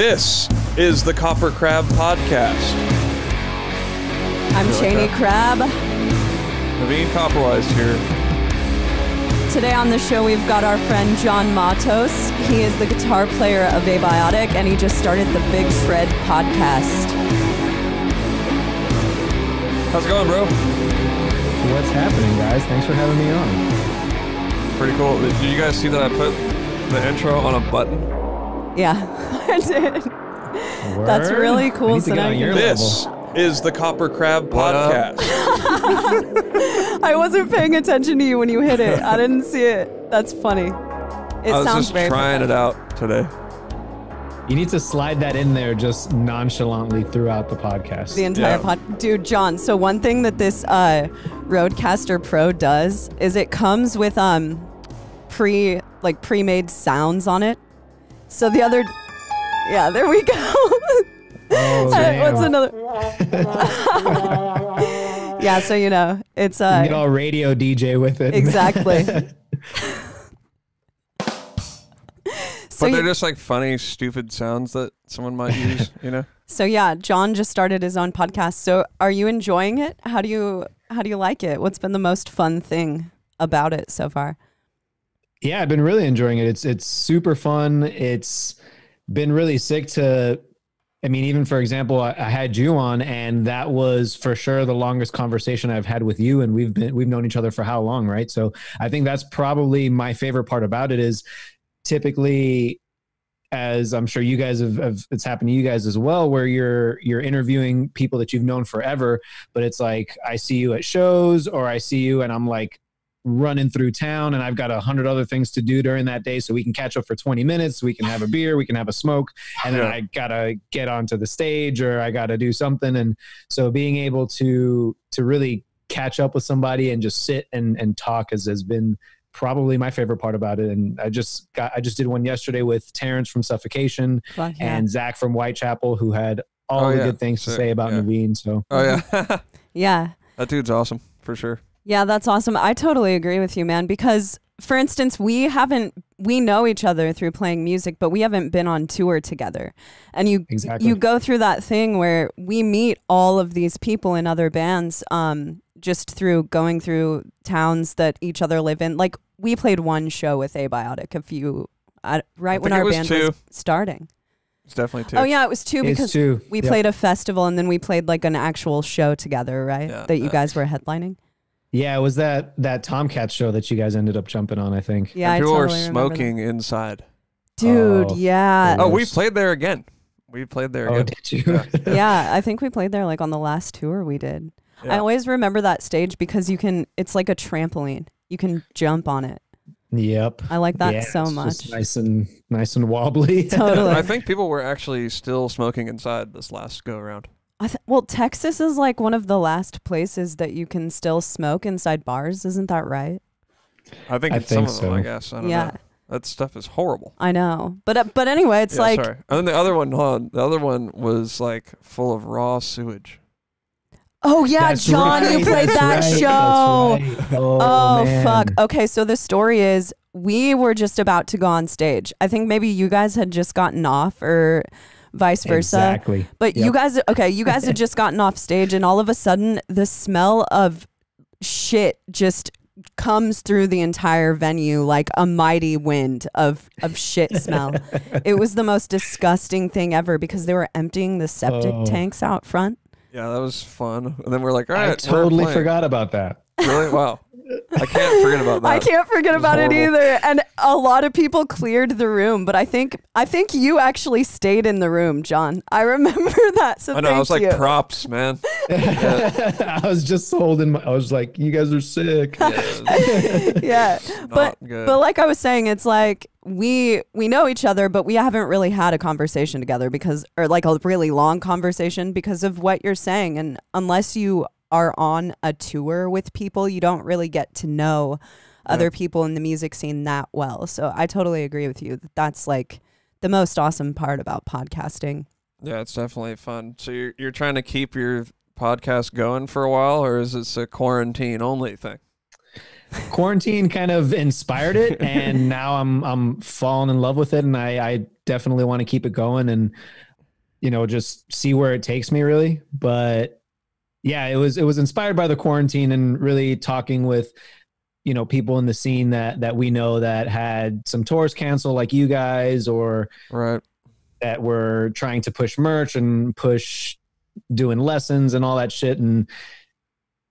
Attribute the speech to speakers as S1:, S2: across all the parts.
S1: This is the KoperCrabb podcast.
S2: I'm Cheney Crab.
S1: Naveen Copperwise here.
S2: Today on the show, we've got our friend John Matos. He is the guitar player of Abiotic, and he just started the Big Shred podcast.
S1: How's it going, bro?
S3: What's happening, guys? Thanks for having me on.
S1: Pretty cool. Did you guys see that I put the intro on a button?
S2: Yeah, I did.
S3: Word?
S2: That's really cool.
S3: I need to get on your
S1: This is the KoperCrabb podcast.
S2: I wasn't paying attention to you when you hit it. I didn't see it. That's funny. It
S1: I was
S2: sounds
S1: just
S2: very
S1: trying
S2: funny.
S1: it out today.
S3: You need to slide that in there just nonchalantly throughout the podcast.
S2: The entire Dude, John, so one thing that this Rodecaster Pro does is it comes with pre-made sounds on it. So the other, yeah, there we go.
S3: Oh, damn.
S2: What's another? Yeah, so you know, it's
S3: You can get all radio DJ with it.
S2: exactly.
S1: But they're just like funny, stupid sounds that someone might use, you know?
S2: So yeah, John just started his own podcast. So are you enjoying it? How do you like it? What's been the most fun thing about it so far?
S3: Yeah, I've been really enjoying it. It's super fun. It's been really sick to, I mean, even for example, I had you on, and that was for sure the longest conversation I've had with you, and we've known each other for how long, right? So I think that's probably my favorite part about it is typically, as I'm sure you guys have it's happened to you guys as well, where you're interviewing people that you've known forever, but it's like I see you at shows, or I see you and I'm like running through town and I've got 100 other things to do during that day, so we can catch up for 20 minutes, we can have a beer, we can have a smoke, and then I gotta get onto the stage or I gotta do something. And so being able to really catch up with somebody and just sit and talk has been probably my favorite part about it. And I just did one yesterday with Terrence from Suffocation and Zach from Whitechapel, who had all the good things to say about Naveen. So
S2: Yeah.
S1: That dude's awesome, for sure.
S2: Yeah, that's awesome. I totally agree with you, man, because for instance, we know each other through playing music, but we haven't been on tour together. And you go through that thing where we meet all of these people in other bands just through going through towns that each other live in. Like we played one show with Abiotic when our band was starting.
S1: It's definitely 2.
S2: Oh yeah, it was 2 because we played a festival and then we played like an actual show together, right?
S1: Yeah,
S2: that you guys were headlining.
S3: yeah, it was that Tomcat show that you guys ended up jumping on, I think.
S2: Yeah,
S1: and people
S2: I
S1: were
S2: totally
S1: smoking inside.
S2: Dude, yeah.
S1: Oh, we played there again. We played there again.
S3: Oh, did you?
S2: Yeah, I think we played there like on the last tour we did.
S1: Yeah.
S2: I always remember that stage because it's like a trampoline. You can jump on it.
S3: Yep.
S2: I like that so
S3: it's
S2: much.
S3: just nice and wobbly.
S2: Totally.
S1: I think people were actually still smoking inside this last go around.
S2: Well, Texas is like one of the last places that you can still smoke inside bars. Isn't that right?
S1: I think it's some of them, I guess. I don't know. That stuff is horrible.
S2: I know. But anyway, it's like...
S1: Sorry. And then the other one, the other one was like full of raw sewage.
S2: Oh, yeah,
S3: That's
S2: John,
S3: right,
S2: you played that
S3: that's
S2: show.
S3: right, that's right.
S2: Oh,
S3: man.
S2: fuck. Okay, so the story is we were just about to go on stage. I think maybe you guys had just gotten off or vice versa.
S3: Exactly.
S2: But you guys had just gotten off stage and all of a sudden the smell of shit just comes through the entire venue like a mighty wind of shit smell. It was the most disgusting thing ever because they were emptying the septic tanks out front.
S1: Yeah, that was fun. And then we're like, all right.
S3: I totally forgot about that.
S1: Really? Wow. I can't forget about that.
S2: I can't forget about it either. And a lot of people cleared the room, but I think you actually stayed in the room, John. I remember that. So
S1: I know. I was like, props, man.
S3: I was just holding I was like, you guys are sick.
S2: Yeah. But like I was saying, it's like we know each other, but we haven't really had a conversation together or like a really long conversation because of what you're saying. And unless you are on a tour with people, you don't really get to know other people in the music scene that well. So I totally agree with you that that's like the most awesome part about podcasting.
S1: Yeah, it's definitely fun. So you're trying to keep your podcast going for a while, or is this a quarantine only thing?
S3: quarantine kind of inspired it, and now I'm falling in love with it, and I definitely want to keep it going and, you know, just see where it takes me really. But yeah, it was inspired by the quarantine and really talking with, you know, people in the scene that we know that had some tours canceled, like you guys, or
S1: right,
S3: that were trying to push merch and push doing lessons and all that shit. And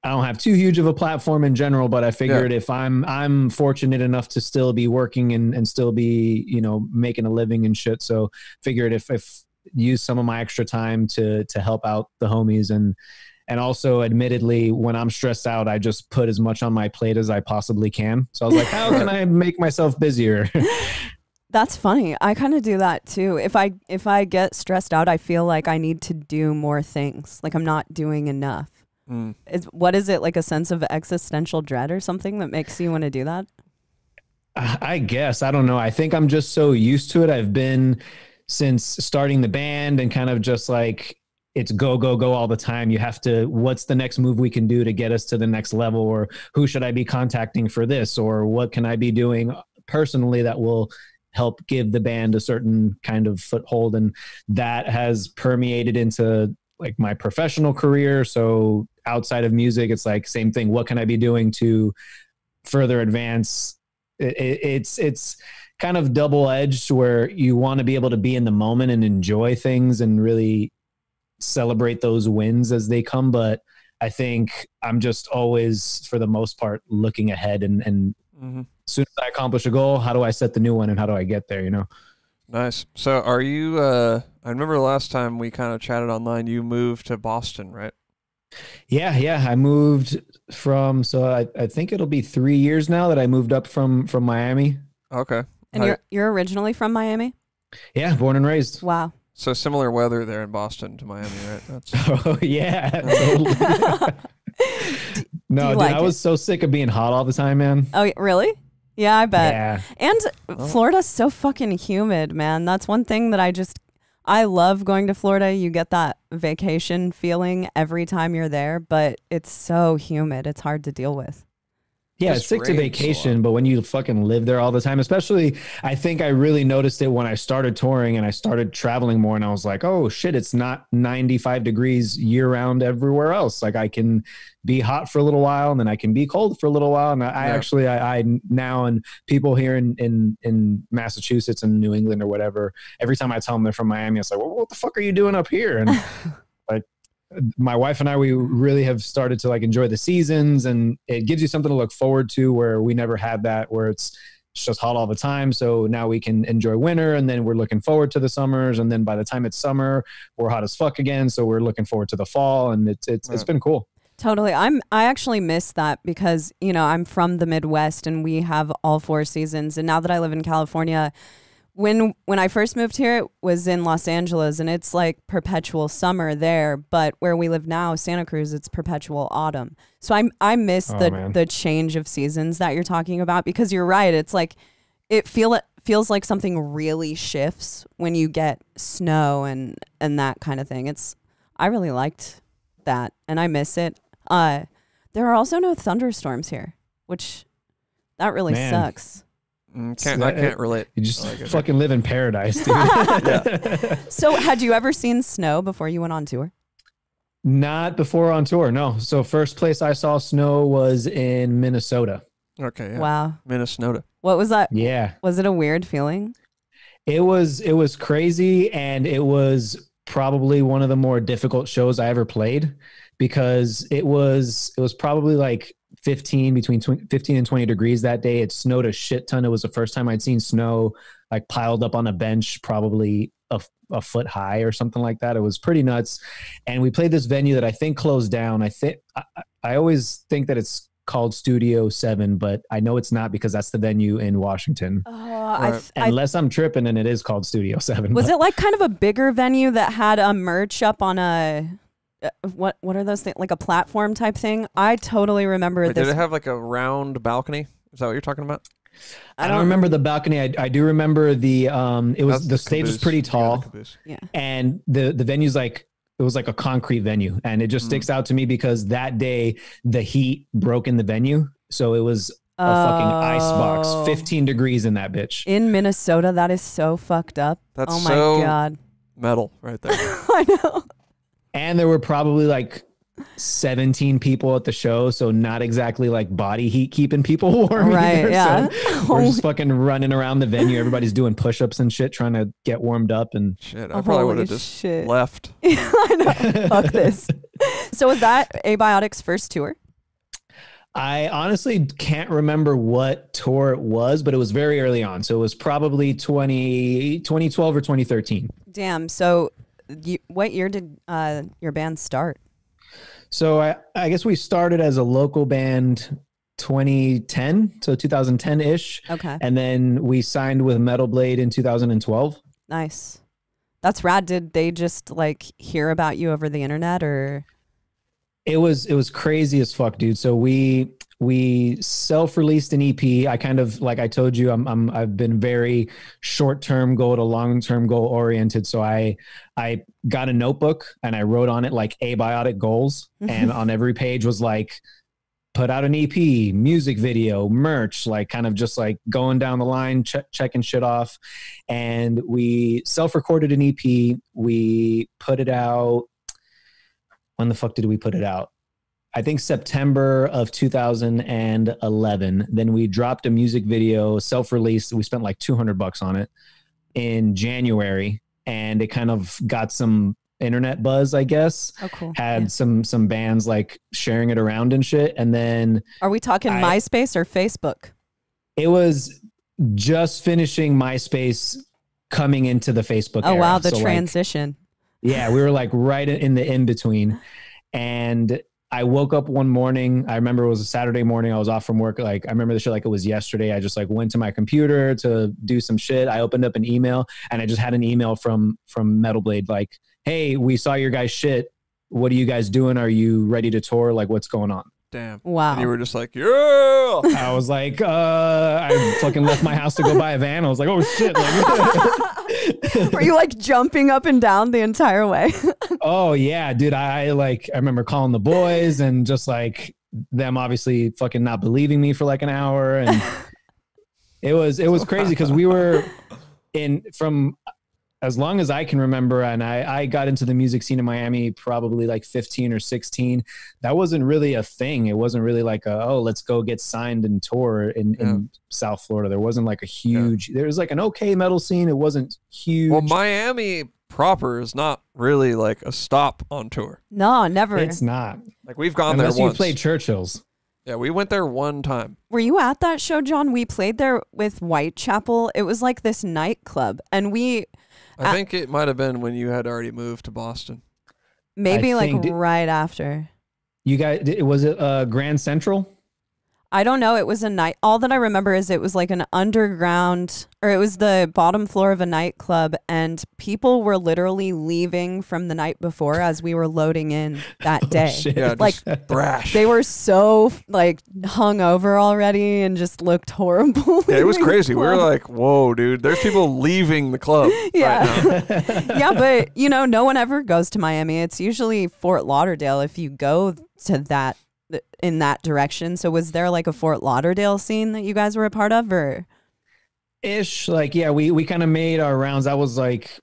S3: I don't have too huge of a platform in general, but I figured if I'm fortunate enough to still be working and still be, you know, making a living and shit. So figured if use some of my extra time to help out the homies. And also admittedly, when I'm stressed out, I just put as much on my plate as I possibly can. So I was like, how can I make myself busier?
S2: That's funny. I kind of do that too. If I get stressed out, I feel like I need to do more things. Like I'm not doing enough. What is it, like a sense of existential dread or something that makes you want to do that?
S3: I guess. I don't know. I think I'm just so used to it. I've been since starting the band and kind of just like, it's go, go, go all the time. You have to, what's the next move we can do to get us to the next level? Or who should I be contacting for this? Or what can I be doing personally that will help give the band a certain kind of foothold? And that has permeated into like my professional career. So outside of music, it's like same thing. What can I be doing to further advance? It's kind of double-edged where you want to be able to be in the moment and enjoy things and really celebrate those wins as they come. But I think I'm just always, for the most part, looking ahead and as soon as I accomplish a goal, how do I set the new one and how do I get there, you know?
S1: Nice. So are you, I remember the last time we kind of chatted online, you moved to Boston, right?
S3: Yeah. I moved from, so I think it'll be 3 years now that I moved up from Miami.
S1: Okay.
S2: And you're originally from Miami?
S3: Yeah, born and raised.
S2: Wow.
S1: So similar weather there in Boston to Miami, right? That's
S3: oh yeah. Totally. No, dude,
S2: like
S3: I was so sick of being hot all the time, man.
S2: Oh, really? Yeah, I bet.
S3: Yeah.
S2: And Florida's so fucking humid, man. That's one thing that I love going to Florida. You get that vacation feeling every time you're there, but it's so humid. It's hard to deal with.
S3: Yeah, it's sick to vacation, but when you fucking live there all the time, especially, I think I really noticed it when I started touring and I started traveling more, and I was like, oh shit, it's not 95 degrees year round everywhere else. Like I can be hot for a little while and then I can be cold for a little while. And I now, and people here in Massachusetts and New England or whatever, every time I tell them they're from Miami, it's like, well, what the fuck are you doing up here? And like, my wife and I, we really have started to like enjoy the seasons, and it gives you something to look forward to where we never had that, where it's just hot all the time. So now we can enjoy winter, and then we're looking forward to the summers. And then by the time it's summer, we're hot as fuck again. So we're looking forward to the fall, and it's been cool.
S2: Totally. I actually miss that because, you know, I'm from the Midwest and we have all 4 seasons. And now that I live in California, when I first moved here, it was in Los Angeles, and it's like perpetual summer there. But where we live now, Santa Cruz, it's perpetual autumn. So I miss the change of seasons that you're talking about, because you're right. It's like it feels like something really shifts when you get snow and that kind of thing. I really liked that, and I miss it. There are also no thunderstorms here, which that really sucks.
S1: I can't relate.
S3: You just fucking live in paradise, dude.
S2: So had you ever seen snow before you went on tour?
S3: Not before on tour, no. So first place I saw snow was in Minnesota.
S1: Okay. Yeah.
S2: Wow.
S1: Minnesota.
S2: What was that?
S3: Yeah.
S2: Was it a weird feeling?
S3: It was crazy, and it was probably one of the more difficult shows I ever played, because it was probably like between 15 and 20 degrees that day. It snowed a shit ton. It was the first time I'd seen snow like piled up on a bench, probably a foot high or something like that. It was pretty nuts. And we played this venue that I think closed down. I always think that it's called Studio 7, but I know it's not, because that's the venue in Washington. Unless I'm tripping and it is called Studio 7.
S2: Was it like kind of a bigger venue that had a merch up on a... what are those things, like a platform type thing? I totally remember this.
S1: Did it have like a round balcony? Is that what you're talking about?
S3: I don't remember the balcony. I do remember the stage was pretty tall.
S2: Yeah.
S3: And the venue's like, it was like a concrete venue, and it just sticks out to me because that day the heat broke in the venue. So it was a fucking ice box, 15 degrees in that bitch.
S2: In Minnesota, that is so fucked up.
S1: That's
S2: oh my
S1: so
S2: God.
S1: Metal right there.
S2: I know.
S3: And there were probably like 17 people at the show, so not exactly like body heat keeping people warm.
S2: Right,
S3: either.
S2: yeah.
S3: So we're just fucking running around the venue. Everybody's doing push-ups and shit, trying to get warmed up. And
S1: shit, I probably would have just left.
S2: I know. Fuck this. So was that Abiotic's first tour?
S3: I honestly can't remember what tour it was, but it was very early on. So it was probably 2012 or 2013.
S2: Damn. So what year did your band start?
S3: So I guess we started as a local band 2010, so 2010-ish.
S2: Okay.
S3: And then we signed with Metal Blade in 2012.
S2: Nice. That's rad. Did they just like hear about you over the internet or?
S3: It was crazy as fuck, dude. So we self-released an EP. I kind of, like I told you, I've been very short-term goal to long-term goal oriented. So I got a notebook and I wrote on it like Abiotic goals, and on every page was like, put out an EP, music video, merch, like kind of just like going down the line, checking shit off. And we self-recorded an EP. We put it out. When the fuck did we put it out? I think September of 2011. Then we dropped a music video, self-released. We spent like $200 on it in January, and it kind of got some internet buzz, I guess.
S2: Oh, cool.
S3: Had some bands like sharing it around and shit. And then
S2: are we talking MySpace or Facebook?
S3: It was just finishing MySpace, coming into the Facebook era.
S2: Wow, the transition.
S3: Yeah, we were like right in the in-between. And I woke up one morning. I remember it was a Saturday morning. I was off from work. Like, I remember the shit like it was yesterday. I just like went to my computer to do some shit. I opened up an email and I just had an email from Metal Blade like, hey, we saw your guys' shit. What are you guys doing? Are you ready to tour? Like, what's going on?
S1: Damn.
S2: Wow.
S1: And you were just like, yeah.
S3: I was like, I fucking left my house to go buy a van. I was like, oh shit. Like,
S2: were you like jumping up and down the entire way?
S3: Oh yeah, dude. I remember calling the boys and just like them obviously fucking not believing me for like an hour. And it was crazy because we were from as long as I can remember, and I got into the music scene in Miami probably like 15 or 16. That wasn't really a thing. It wasn't really like let's go get signed and tour in South Florida. There wasn't like a huge, there was like an okay metal scene. It wasn't huge.
S1: Well, Miami proper is not really like a stop on tour.
S2: No, never.
S3: It's not.
S1: Like we've gone
S3: Unless
S1: there once.
S3: You played Churchill's.
S1: Yeah, we went there one time.
S2: Were you at that show, John? We played there with Whitechapel. It was like this nightclub, and
S1: I think it might have been when you had already moved to Boston.
S2: Maybe like right after.
S3: You guys, was it Grand Central?
S2: I don't know. It was a night. All that I remember is it was like an underground, or it was the bottom floor of a nightclub, and people were literally leaving from the night before as we were loading in that day.
S3: Shit.
S1: Yeah,
S2: like
S1: thrash.
S2: They were so like hungover already and just looked horrible.
S1: Yeah, it was crazy. We were like, "Whoa, dude! There's people leaving the club."
S2: Yeah,
S1: right now.
S2: yeah, but no one ever goes to Miami. It's usually Fort Lauderdale if you go to that. In that direction. So was there like a Fort Lauderdale scene that you guys were a part of, or
S3: ish? Like, yeah, we kind of made our rounds. That was like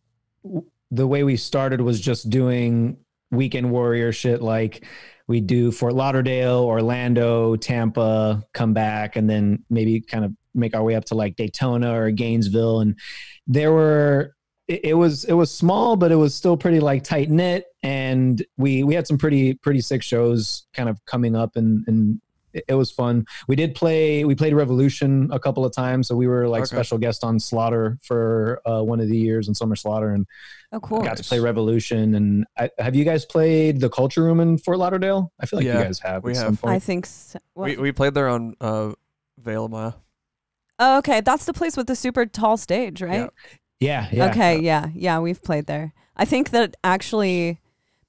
S3: the way we started was just doing weekend warrior shit. Like we do Fort Lauderdale, Orlando, Tampa, come back, and then maybe kind of make our way up to like Daytona or Gainesville. And there were it was small, but it was still pretty like tight knit. And we had some pretty sick shows kind of coming up, and it was fun. We played Revolution a couple of times. So we were like special guest on Slaughter for one of the years in Summer Slaughter, and
S2: cool.
S3: Got to play Revolution. And have you guys played the Culture Room in Fort Lauderdale? I feel like you guys have.
S1: We
S3: at
S1: have.
S3: Some point.
S2: I think so.
S1: We played there on Veil of Maya.
S2: Oh, okay. That's the place with the super tall stage, right?
S3: Yeah.
S2: Okay, yeah, we've played there. I think that actually,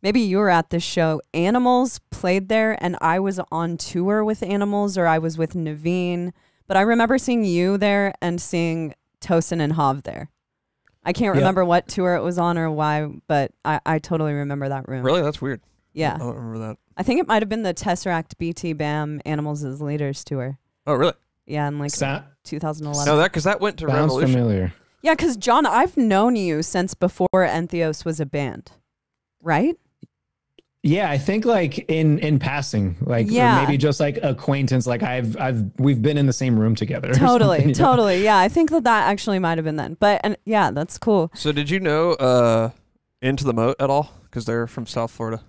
S2: maybe you were at this show. Animals played there, and I was on tour with Animals, or I was with Naveen. But I remember seeing you there and seeing Tosin and Hav there. I can't remember what tour it was on or why, but I totally remember that room.
S1: Really? That's weird.
S2: Yeah.
S1: I don't remember that.
S2: I think it might have been the Tesseract BT Bam Animals as Leaders tour.
S1: Oh, really?
S2: Yeah, in like 2011.
S1: No, because that went to
S3: Sounds
S1: Revolution.
S3: familiar.
S2: Yeah, because John, I've known you since before Entheos was a band, right?
S3: Yeah, I think like in passing, like or maybe just like acquaintance. Like we've been in the same room together.
S2: Totally, totally. Yeah, I think that actually might have been then. But yeah, that's cool.
S1: So did you know Into the Moat at all? Because they're from South Florida.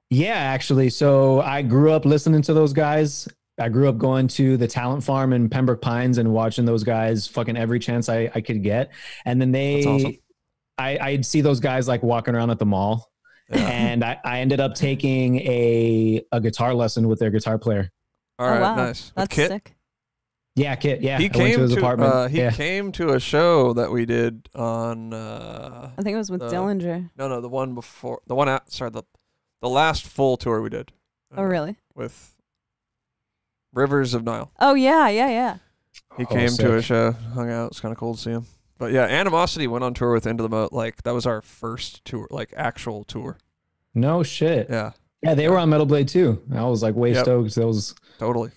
S3: Yeah, actually. So I grew up listening to those guys. I grew up going to the talent farm in Pembroke Pines and watching those guys fucking every chance I could get. And then
S1: Awesome.
S3: I'd see those guys like walking around at the mall. Yeah. And I ended up taking a guitar lesson with their guitar player.
S1: All right,
S2: wow.
S1: nice.
S2: That's
S1: Kit?
S2: sick.
S3: Yeah, Kit. Yeah,
S1: he came to his
S3: apartment.
S1: He came to a show that we did on.
S2: I think it was with Dillinger.
S1: No, the one before, the one out. Sorry, the last full tour we did.
S2: Oh, really?
S1: With Rivers of Nile.
S2: Oh yeah.
S1: He came to a show, hung out. It's kind of cool to see him. But yeah, Animosity went on tour with Into the Moat. Like that was our first tour, like actual tour.
S3: No shit.
S1: Yeah.
S3: Yeah, they were on Metal Blade too. I was like way stoked. That was
S1: totally.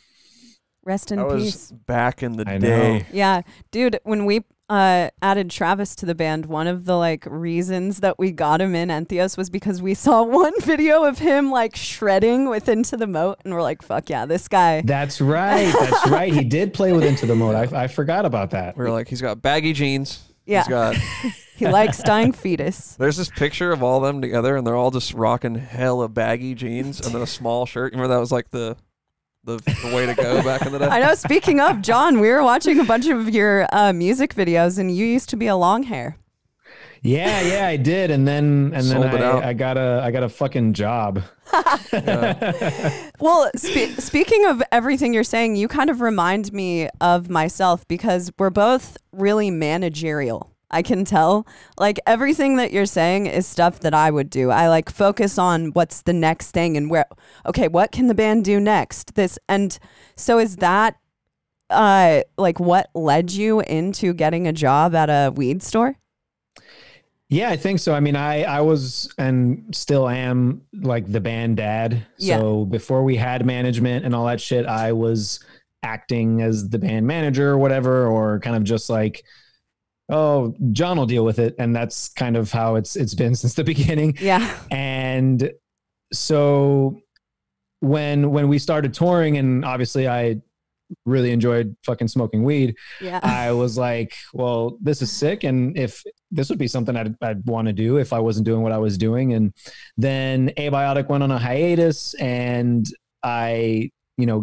S2: Rest in
S1: that
S2: peace.
S1: Was back in the day.
S3: Know.
S2: Yeah, dude. When we added Travis to the band, one of the like reasons that we got him in Entheos was because we saw one video of him like shredding with Into the Moat, and we're like, "Fuck yeah, this guy."
S3: That's right. That's right. He did play with Into the Moat. I forgot about that.
S1: We were like, he's got baggy jeans.
S2: Yeah.
S1: He's got.
S2: He likes dying fetus.
S1: There's this picture of all of them together, and they're all just rocking hella baggy jeans and then a small shirt. Remember that was like the way to go back in the day?
S2: I know. Speaking of, John, we were watching a bunch of your music videos, and you used to be a long hair.
S3: Yeah, I did, and then I got a fucking job.
S2: Well, speaking of everything you're saying, you kind of remind me of myself because we're both really managerial. I can tell. Like everything that you're saying is stuff that I would do. I like focus on what's the next thing and what can the band do next? And so is that like what led you into getting a job at a weed store?
S3: Yeah, I think so. I mean, I was and still am like the band dad. So before we had management and all that shit, I was acting as the band manager or whatever, or kind of just like, oh, John will deal with it. And that's kind of how it's been since the beginning.
S2: Yeah.
S3: And so when we started touring, and obviously I really enjoyed fucking smoking weed, I was like, well, this is sick. And if this would be something I'd want to do if I wasn't doing what I was doing. And then Abiotic went on a hiatus, and I,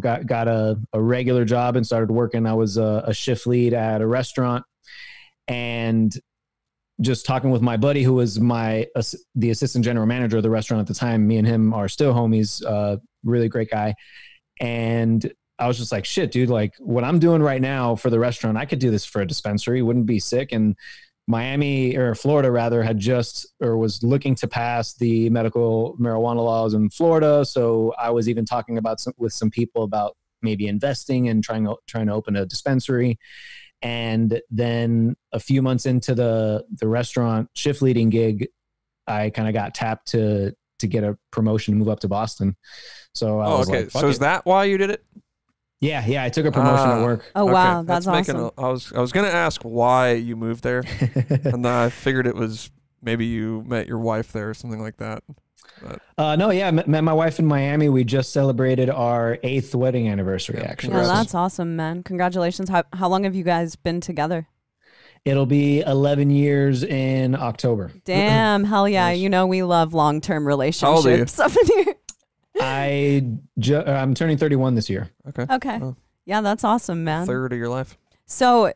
S3: got a regular job and started working. I was a shift lead at a restaurant. And just talking with my buddy who was the assistant general manager of the restaurant at the time, me and him are still homies, really great guy. And I was just like, shit, dude, like what I'm doing right now for the restaurant, I could do this for a dispensary. Wouldn't be sick. And Florida rather was looking to pass the medical marijuana laws in Florida. So I was even talking with some people about maybe investing and trying to open a dispensary. And then a few months into the restaurant shift leading gig, I kind of got tapped to get a promotion to move up to Boston. So I was like,
S1: so is that why you did it?
S3: Yeah. I took a promotion at work.
S2: Oh, wow. That's awesome.
S1: I was going to ask why you moved there. And then I figured it was maybe you met your wife there or something like that.
S3: No, yeah. Met my wife in Miami. We just celebrated our 8th wedding anniversary, actually.
S2: Yeah, that's awesome, man. Congratulations. How long have you guys been together?
S3: It'll be 11 years in October.
S2: Damn, hell yeah.
S1: Nice.
S2: We love long-term relationships.
S1: How old are you?
S2: Up in here.
S3: I'm turning 31 this year.
S2: Okay. Oh. Yeah, that's awesome, man.
S1: Third of your life.
S2: So,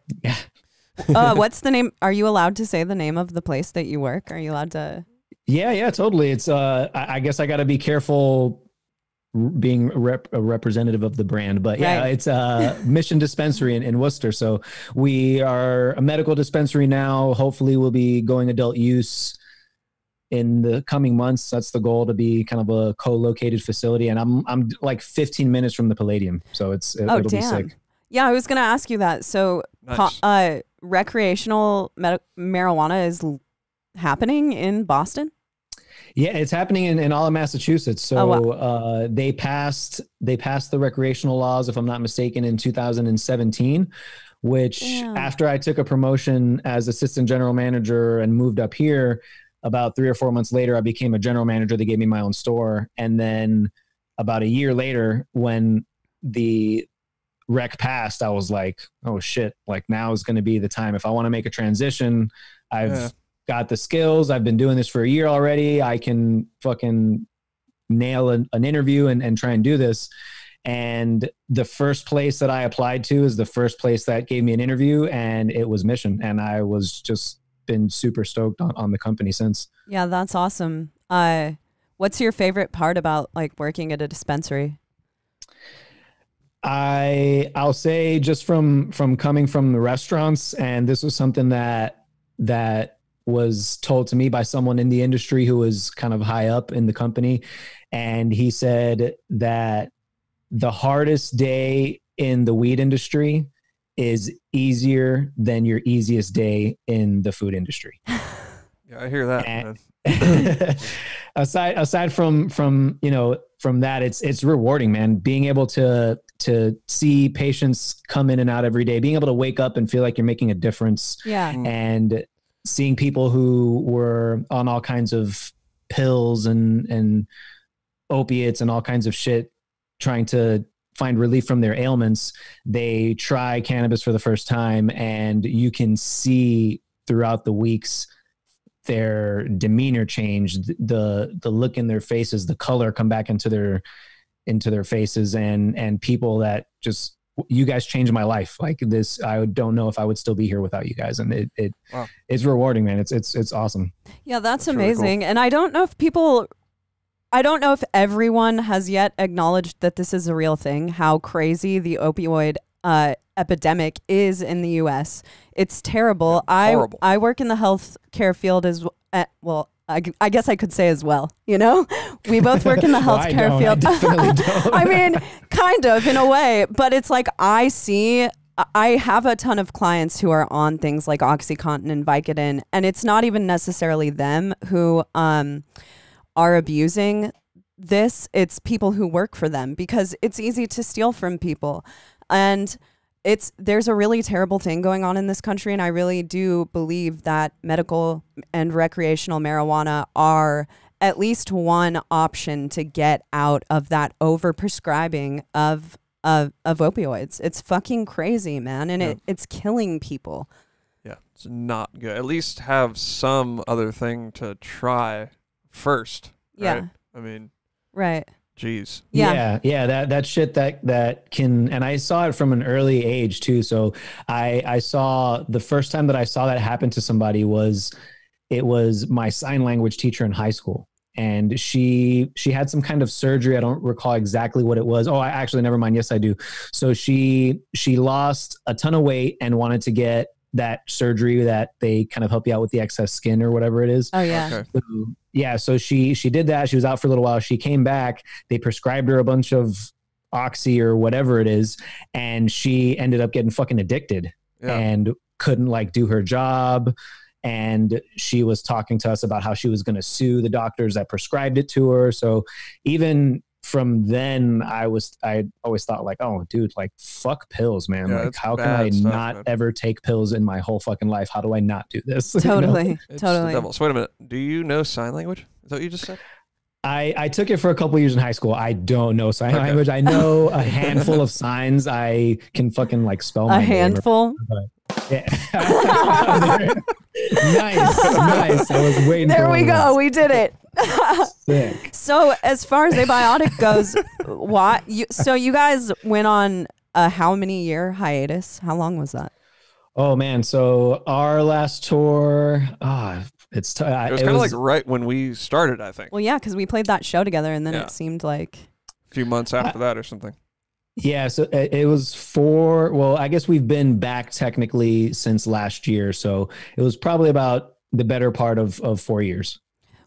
S2: what's the name? Are you allowed to say the name of the place that you work? Are you allowed to?
S3: Yeah, totally. It's I guess I got to be careful being a representative of the brand, but yeah, right. It's a Mission Dispensary in Worcester. So we are a medical dispensary now. Hopefully we'll be going adult use in the coming months. That's the goal, to be kind of a co-located facility. And I'm like 15 minutes from the Palladium. So it'll be sick.
S2: Yeah, I was going to ask you that. So nice. Recreational marijuana is happening in Boston?
S3: Yeah, it's happening in all of Massachusetts. So wow. They passed the recreational laws, if I'm not mistaken, in 2017, which after I took a promotion as assistant general manager and moved up here, about 3 or 4 months later, I became a general manager. They gave me my own store. And then about a year later, when the rec passed, I was like, oh shit, like now is going to be the time. If I want to make a transition, I've got the skills. I've been doing this for a year already. I can fucking nail an interview and try and do this. And the first place that I applied to is the first place that gave me an interview, and it was Mission. And I was just been super stoked on the company since.
S2: Yeah, that's awesome. What's your favorite part about like working at a dispensary?
S3: I'll say just from coming from the restaurants, and this was something that was told to me by someone in the industry who was kind of high up in the company. And he said that the hardest day in the weed industry is easier than your easiest day in the food industry.
S1: Yeah, I hear that.
S3: And aside from that, it's rewarding, man. Being able to see patients come in and out every day, being able to wake up and feel like you're making a difference.
S2: Yeah.
S3: And seeing people who were on all kinds of pills and opiates and all kinds of shit, trying to find relief from their ailments, they try cannabis for the first time, and you can see throughout the weeks their demeanor change, the look in their faces, the color come back into their faces, and people that just, you guys changed my life. Like this, I don't know if I would still be here without you guys. And it's rewarding, man. It's awesome.
S2: Yeah, that's amazing. Really cool. And I don't know if everyone has yet acknowledged that this is a real thing, how crazy the opioid epidemic is in the U.S. It's terrible.
S1: Yeah,
S2: I work in the healthcare field I guess I could say as well, you know, we both work in the healthcare field.
S3: I definitely don't.
S2: I mean, kind of in a way, but it's like I have a ton of clients who are on things like OxyContin and Vicodin, and it's not even necessarily them who are abusing this. It's people who work for them, because it's easy to steal from people. And there's a really terrible thing going on in this country, and I really do believe that medical and recreational marijuana are at least one option to get out of that overprescribing of opioids. It's fucking crazy, man, and it's killing people.
S1: Yeah, it's not good. At least have some other thing to try first. Right?
S2: Yeah.
S1: I mean,
S2: right.
S1: Jeez.
S2: Yeah.
S3: That shit that can, and I saw it from an early age too. So I saw, the first time that I saw that happen to somebody was my sign language teacher in high school. And she had some kind of surgery. I don't recall exactly what it was. Oh, I actually, never mind. Yes, I do. So she lost a ton of weight and wanted to get that surgery that they kind of help you out with the excess skin or whatever it is.
S2: Oh yeah.
S3: Okay. So she did that. She was out for a little while. She came back. They prescribed her a bunch of Oxy or whatever it is, and she ended up getting fucking addicted and couldn't like do her job. And she was talking to us about how she was going to sue the doctors that prescribed it to her. So even from then, I always thought like, oh, dude, like fuck pills, man. Like, how can I not ever take pills in my whole fucking life? How do I not do this?
S2: Totally,
S1: you know? It's the devil. So wait a minute. Do you know sign language? Is that what you just said?
S3: I took it for a couple years in high school. I don't know sign language. I know a handful of signs. I can fucking like spell my
S2: name. A handful?
S3: Yeah. Nice. I was waiting.
S2: There we go.
S3: This.
S2: We did it.
S3: Sick.
S2: So as far as Abiotic goes, so you guys went on a how many year hiatus? How long was that?
S3: Oh man. So our last tour, it was
S1: kind of like right when we started, I think.
S2: Well, yeah, because we played that show together, and then it seemed like
S1: a few months after that or something.
S3: Yeah, so it was I guess we've been back technically since last year. So it was probably about the better part of 4 years.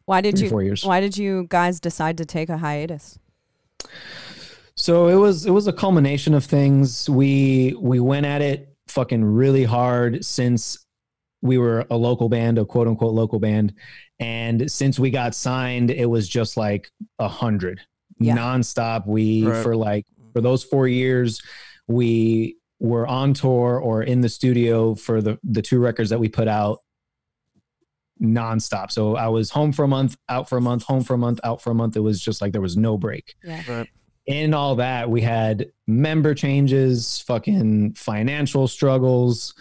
S2: Why did
S3: 4 years.
S2: Why did you guys decide to take a hiatus?
S3: So it was a culmination of things. We went at it fucking really hard since we were a local band, a quote unquote local band. And since we got signed, it was just like 100 nonstop. For those 4 years, we were on tour or in the studio for the 2 records that we put out nonstop. So I was home for a month, out for a month, home for a month, out for a month. It was just like there was no break.
S2: Yeah.
S1: Right.
S3: In all that, we had member changes, fucking financial struggles.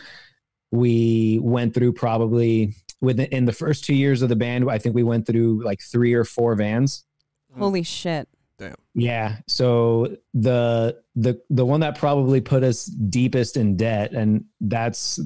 S3: We went through probably in the first 2 years of the band, I think we went through like 3 or 4 vans.
S2: Holy shit.
S1: Damn.
S3: Yeah. So the one that probably put us deepest in debt, and that's,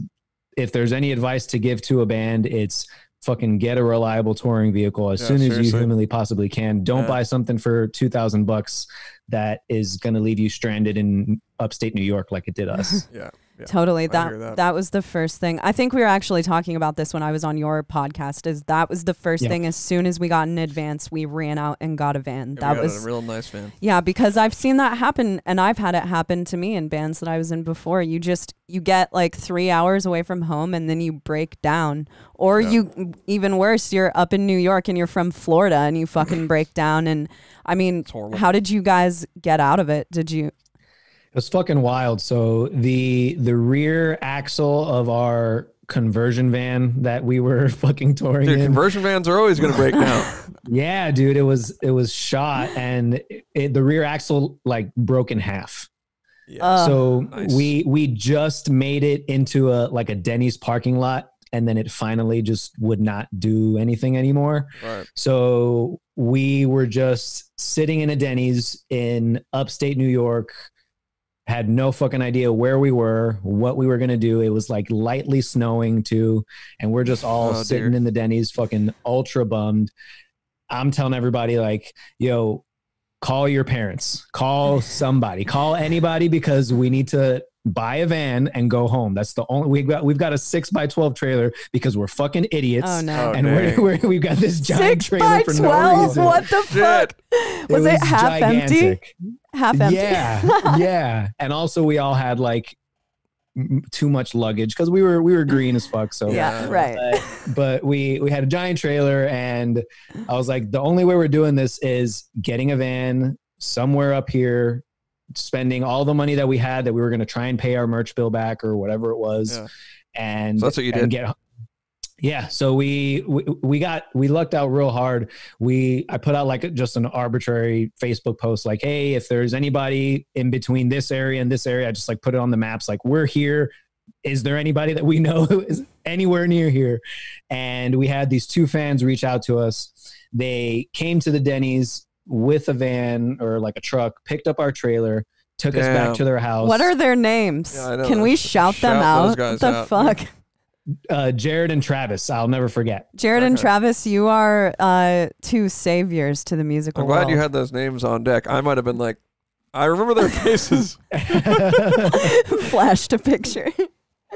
S3: if there's any advice to give to a band, it's fucking get a reliable touring vehicle as soon as you humanly possibly can. Don't buy something for $2,000 that is going to leave you stranded in upstate New York like it did us.
S1: Yeah.
S2: Totally. That was the first thing. I think we were actually talking about this when I was on your podcast, is that was the first thing. As soon as we got in advance, we ran out and got a van. That was
S1: a real nice van.
S2: Yeah, because I've seen that happen, and I've had it happen to me in bands that I was in before. You get like 3 hours away from home and then you break down. Or you, even worse, you're up in New York and you're from Florida and you fucking break down. And I mean, how did you guys get out of it?
S3: It was fucking wild. So the rear axle of our conversion van that we were fucking touring in.
S1: Conversion vans are always going to break down.
S3: Yeah, dude, it was shot, and the rear axle like broke in half. Yeah. So nice. we just made it into a Denny's parking lot, and then it finally just would not do anything anymore.
S1: Right.
S3: So we were just sitting in a Denny's in upstate New York. Had no fucking idea where we were, what we were going to do. It was like lightly snowing too. And we're just all sitting in the Denny's fucking ultra bummed. I'm telling everybody like, yo, call your parents, call somebody, call anybody, because we need to buy a van and go home. That's the only, we've got a 6x12 trailer because we're fucking idiots.
S2: Oh no.
S3: And we've got this giant
S2: 6
S3: trailer
S2: by
S3: for
S2: 12?
S3: no reason.
S2: What the fuck? Was it half
S3: gigantic.
S2: empty? Half empty.
S3: Yeah. Yeah. And also we all had like too much luggage because we were green as fuck. So
S2: yeah, right.
S3: But we had a giant trailer, and I was like, the only way we're doing this is getting a van somewhere up here, spending all the money that we had that we were going to try and pay our merch bill back or whatever it was.
S1: Yeah.
S3: And
S1: so that's what you did.
S3: Yeah. So we lucked out real hard. I put out like just an arbitrary Facebook post, like, hey, if there's anybody in between this area and this area, I just like put it on the maps. Like, we're here. Is there anybody that we know who is anywhere near here? And we had these 2 fans reach out to us. They came to the Denny's with a van or like a truck, picked up our trailer, took us back to their house.
S2: What are their names? Yeah, can we shout them out? What the fuck?
S3: Jared and Travis. I'll never forget.
S2: Jared and Travis, you are 2 saviors to the musical world.
S1: I'm glad you had those names on deck. I might have been like, I remember their faces.
S2: Flashed a picture.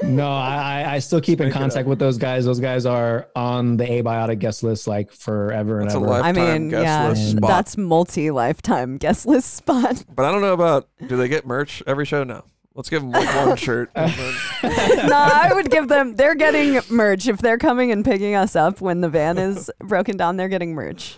S3: No, I still keep in contact with those guys. Those guys are on the Abiotic guest list like forever and ever.
S2: I mean, that's multi-lifetime guest list spot.
S1: But I don't know about, do they get merch every show? No. Let's give them like 1 shirt.
S2: No, I would give them, they're getting merch. If they're coming and picking us up when the van is broken down, they're getting merch.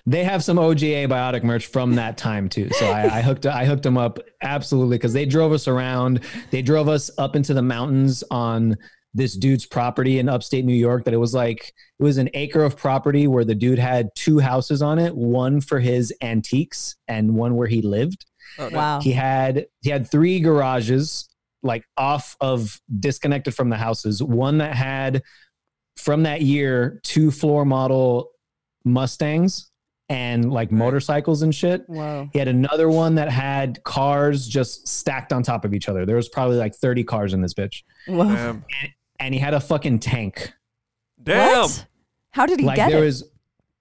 S3: They have some OG Abiotic merch from that time too. So I hooked them up absolutely, because they drove us around. They drove us up into the mountains on this dude's property in upstate New York. That it was an acre of property where the dude had 2 houses on it, one for his antiques and one where he lived.
S1: Oh, no.
S2: Wow.
S3: He had 3 garages like disconnected from the houses. One that had from that year 2 floor model Mustangs and like motorcycles and shit.
S2: Wow.
S3: He had another one that had cars just stacked on top of each other. There was probably like 30 cars in this bitch.
S2: Wow.
S3: And he had a fucking tank.
S1: Damn.
S2: What? How did he get it?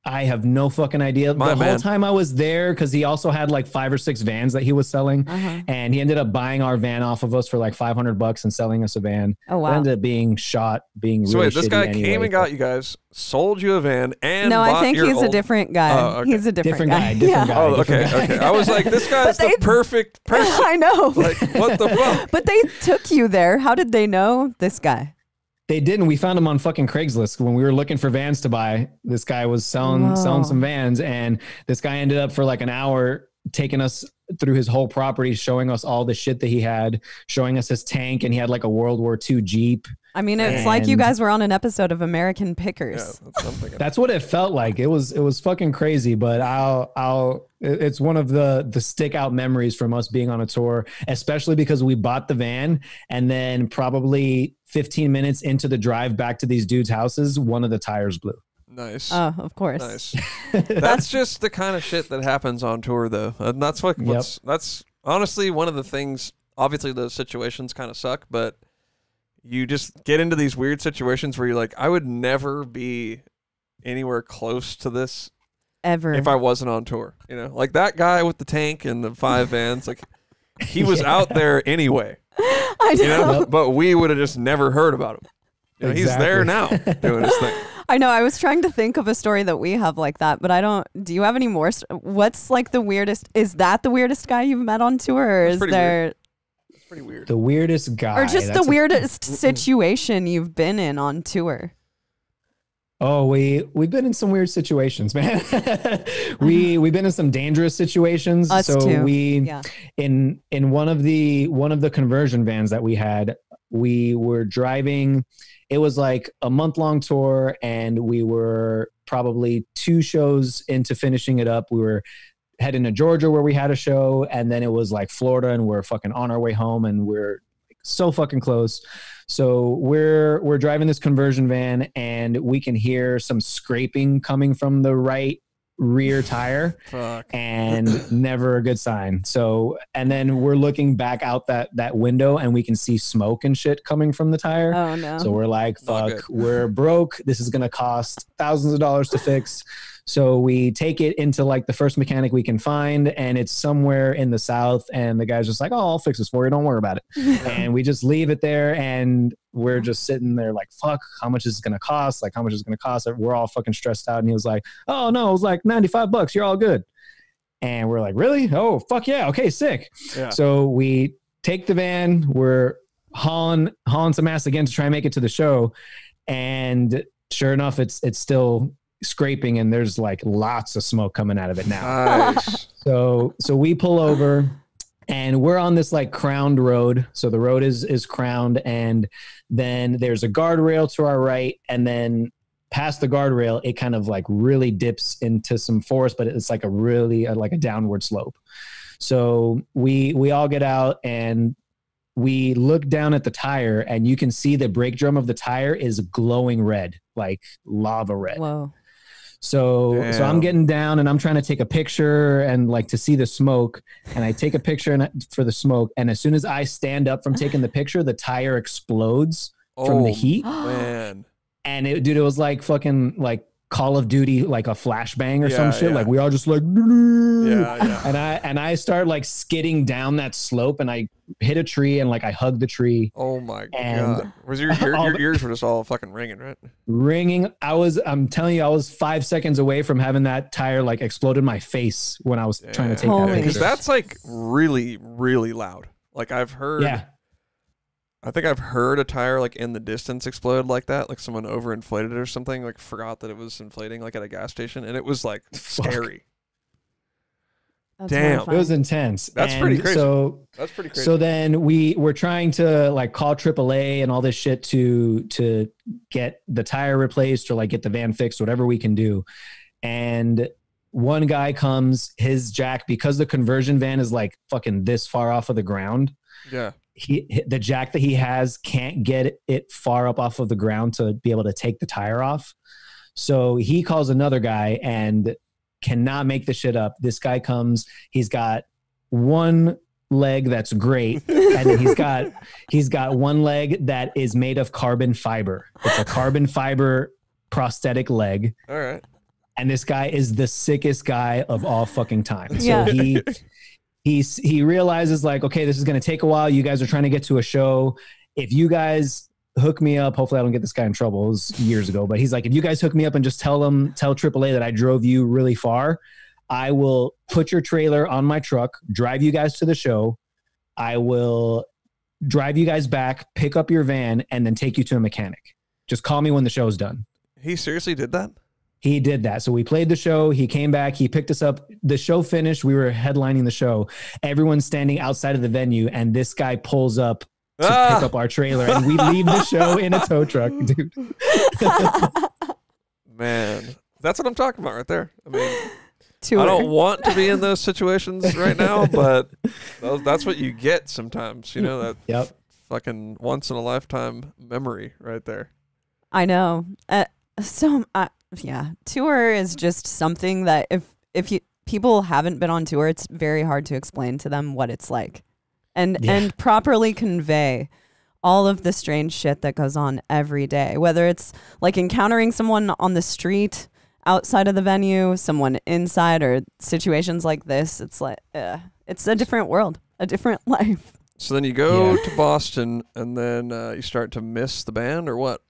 S3: I have no fucking idea. The whole time I was there, because he also had like 5 or 6 vans that he was selling, and he ended up buying our van off of us for like $500 and selling us a van.
S2: Oh wow!
S3: It ended up being shot, being really.
S1: So wait, this guy
S3: anyway,
S1: came and got you guys, sold you a van, and
S2: no, I think he's a different guy.
S1: Oh, okay.
S2: He's a different guy.
S3: Different guy.
S1: Oh, okay. I was like, this guy's the perfect person.
S2: I know.
S1: Like, what the fuck?
S2: But they took you there. How did they know this guy?
S3: They didn't. We found them on fucking Craigslist when we were looking for vans to buy. This guy was selling some vans, and this guy ended up for like an hour taking us through his whole property, showing us all the shit that he had, showing us his tank, and he had like a World War II Jeep.
S2: I mean, it's like you guys were on an episode of American Pickers.
S1: Yeah,
S3: that's what it felt like. It was fucking crazy, but it's one of the stick out memories from us being on a tour, especially because we bought the van and then probably 15 minutes into the drive back to these dudes' houses, one of the tires blew.
S1: Nice.
S2: Oh, of course.
S1: Nice. That's just the kind of shit that happens on tour, though. And that's that's honestly one of the things. Obviously, those situations kind of suck, but you just get into these weird situations where you're like, I would never be anywhere close to this
S2: ever
S1: if I wasn't on tour. You know, like that guy with the tank and the 5 vans, like he was out there anyway.
S2: I know.
S1: You know? But we would have just never heard about him. You know, He's there now doing his thing.
S2: I know. I was trying to think of a story that we have like that, but I don't. Do you have any more? What's like the weirdest? Is that the weirdest guy you've met on tour, or is there?
S1: Weird. It's pretty weird.
S3: The weirdest guy,
S2: or just the weirdest situation you've been in on tour?
S3: Oh, we've been in some weird situations, man. we've been in some dangerous situations.
S2: Us too.
S3: In one of the conversion vans that we had, we were driving. It was like a month-long tour, and we were probably 2 shows into finishing it up. We were heading to Georgia where we had a show, and then it was like Florida, and we're fucking on our way home, and we're so fucking close. So we're driving this conversion van, and we can hear some scraping coming from the right rear tire.
S1: Fuck.
S3: And never a good sign. So, and then we're looking back out that window, and we can see smoke and shit coming from the tire.
S2: Oh no.
S3: So we're like, fuck, we're broke. This is going to cost thousands of dollars to fix. So we take it into like the first mechanic we can find, and it's somewhere in the South. And the guy's just like, oh, I'll fix this for you. Don't worry about it. And we just leave it there, and we're just sitting there like, fuck, how much is it going to cost? Like, how much is it going to cost? We're all fucking stressed out. And he was like, oh no, it was like $95. You're all good. And we're like, really? Oh, fuck yeah. Okay, sick. Yeah. So we take the van, we're hauling some ass again to try and make it to the show. And sure enough, it's still scraping, and there's like lots of smoke coming out of it now.
S1: Nice.
S3: So we pull over, and we're on this like crowned road. So the road is crowned, and then there's a guardrail to our right, and then past the guardrail, it kind of like really dips into some forest, but it's like like a downward slope. So we all get out, and we look down at the tire, and you can see the brake drum of the tire is glowing red, like lava red.
S2: Whoa.
S3: So I'm getting down, and I'm trying to take a picture and like to see the smoke, and I take a picture for the smoke. And as soon as I stand up from taking the picture, the tire explodes from the heat.
S1: Man.
S3: And it was like fucking like Call of Duty, like a flashbang or some shit. Like we all just like, and I start like skidding down that slope, and I hit a tree, and like I hugged the tree.
S1: Oh my God. Was your ears were just all fucking ringing, right?
S3: Ringing. I'm telling you, I was 5 seconds away from having that tire like explode in my face when I was trying to take that picture.
S1: Because that's like really, really loud. Like I've heard.
S3: Yeah.
S1: I think I've heard a tire like in the distance explode like that, like someone overinflated it or something, like forgot that it was inflating, like at a gas station, and it was like scary.
S2: That's
S1: Damn,
S2: horrifying.
S3: It was intense.
S1: That's pretty crazy.
S3: That's pretty crazy. So then we're trying to like call AAA and all this shit to get the tire replaced or like get the van fixed, whatever we can do. And one guy comes, his jack, because the conversion van is like fucking this far off of the ground.
S1: Yeah.
S3: The jack that he has can't get it far up off of the ground to be able to take the tire off. So he calls another guy and cannot make the shit up. This guy comes, he's got one leg that's great, and then he's got one leg that is made of carbon fiber. It's a carbon fiber prosthetic leg.
S1: All right.
S3: And this guy is the sickest guy of all fucking time.
S2: Yeah.
S3: So he realizes like, okay, this is going to take a while. You guys are trying to get to a show. If you guys hook me up, hopefully I don't get this guy in trouble. It was years ago, but he's like, if you guys hook me up and just tell AAA that I drove you really far, I will put your trailer on my truck, drive you guys to the show. I will drive you guys back, pick up your van, and then take you to a mechanic. just call me when the show's done.
S1: He seriously did that?
S3: He did that. So we played the show. He came back. He picked us up. The show finished. We were headlining the show. Everyone's standing outside of the venue, and this guy pulls up to pick up our trailer, and we leave the show in a tow truck, dude.
S1: Man, that's what I'm talking about right there. I mean, I don't want to be in those situations right now, but that's what you get sometimes. You know, that fucking once in a lifetime memory right there.
S2: I know. Yeah, tour is just something that if people haven't been on tour, it's very hard to explain to them what it's like, and properly convey all of the strange shit that goes on every day. Whether it's like encountering someone on the street outside of the venue, someone inside, or situations like this, it's like it's a different world, a different life.
S1: So then you go to Boston, and then you start to miss the band, or what?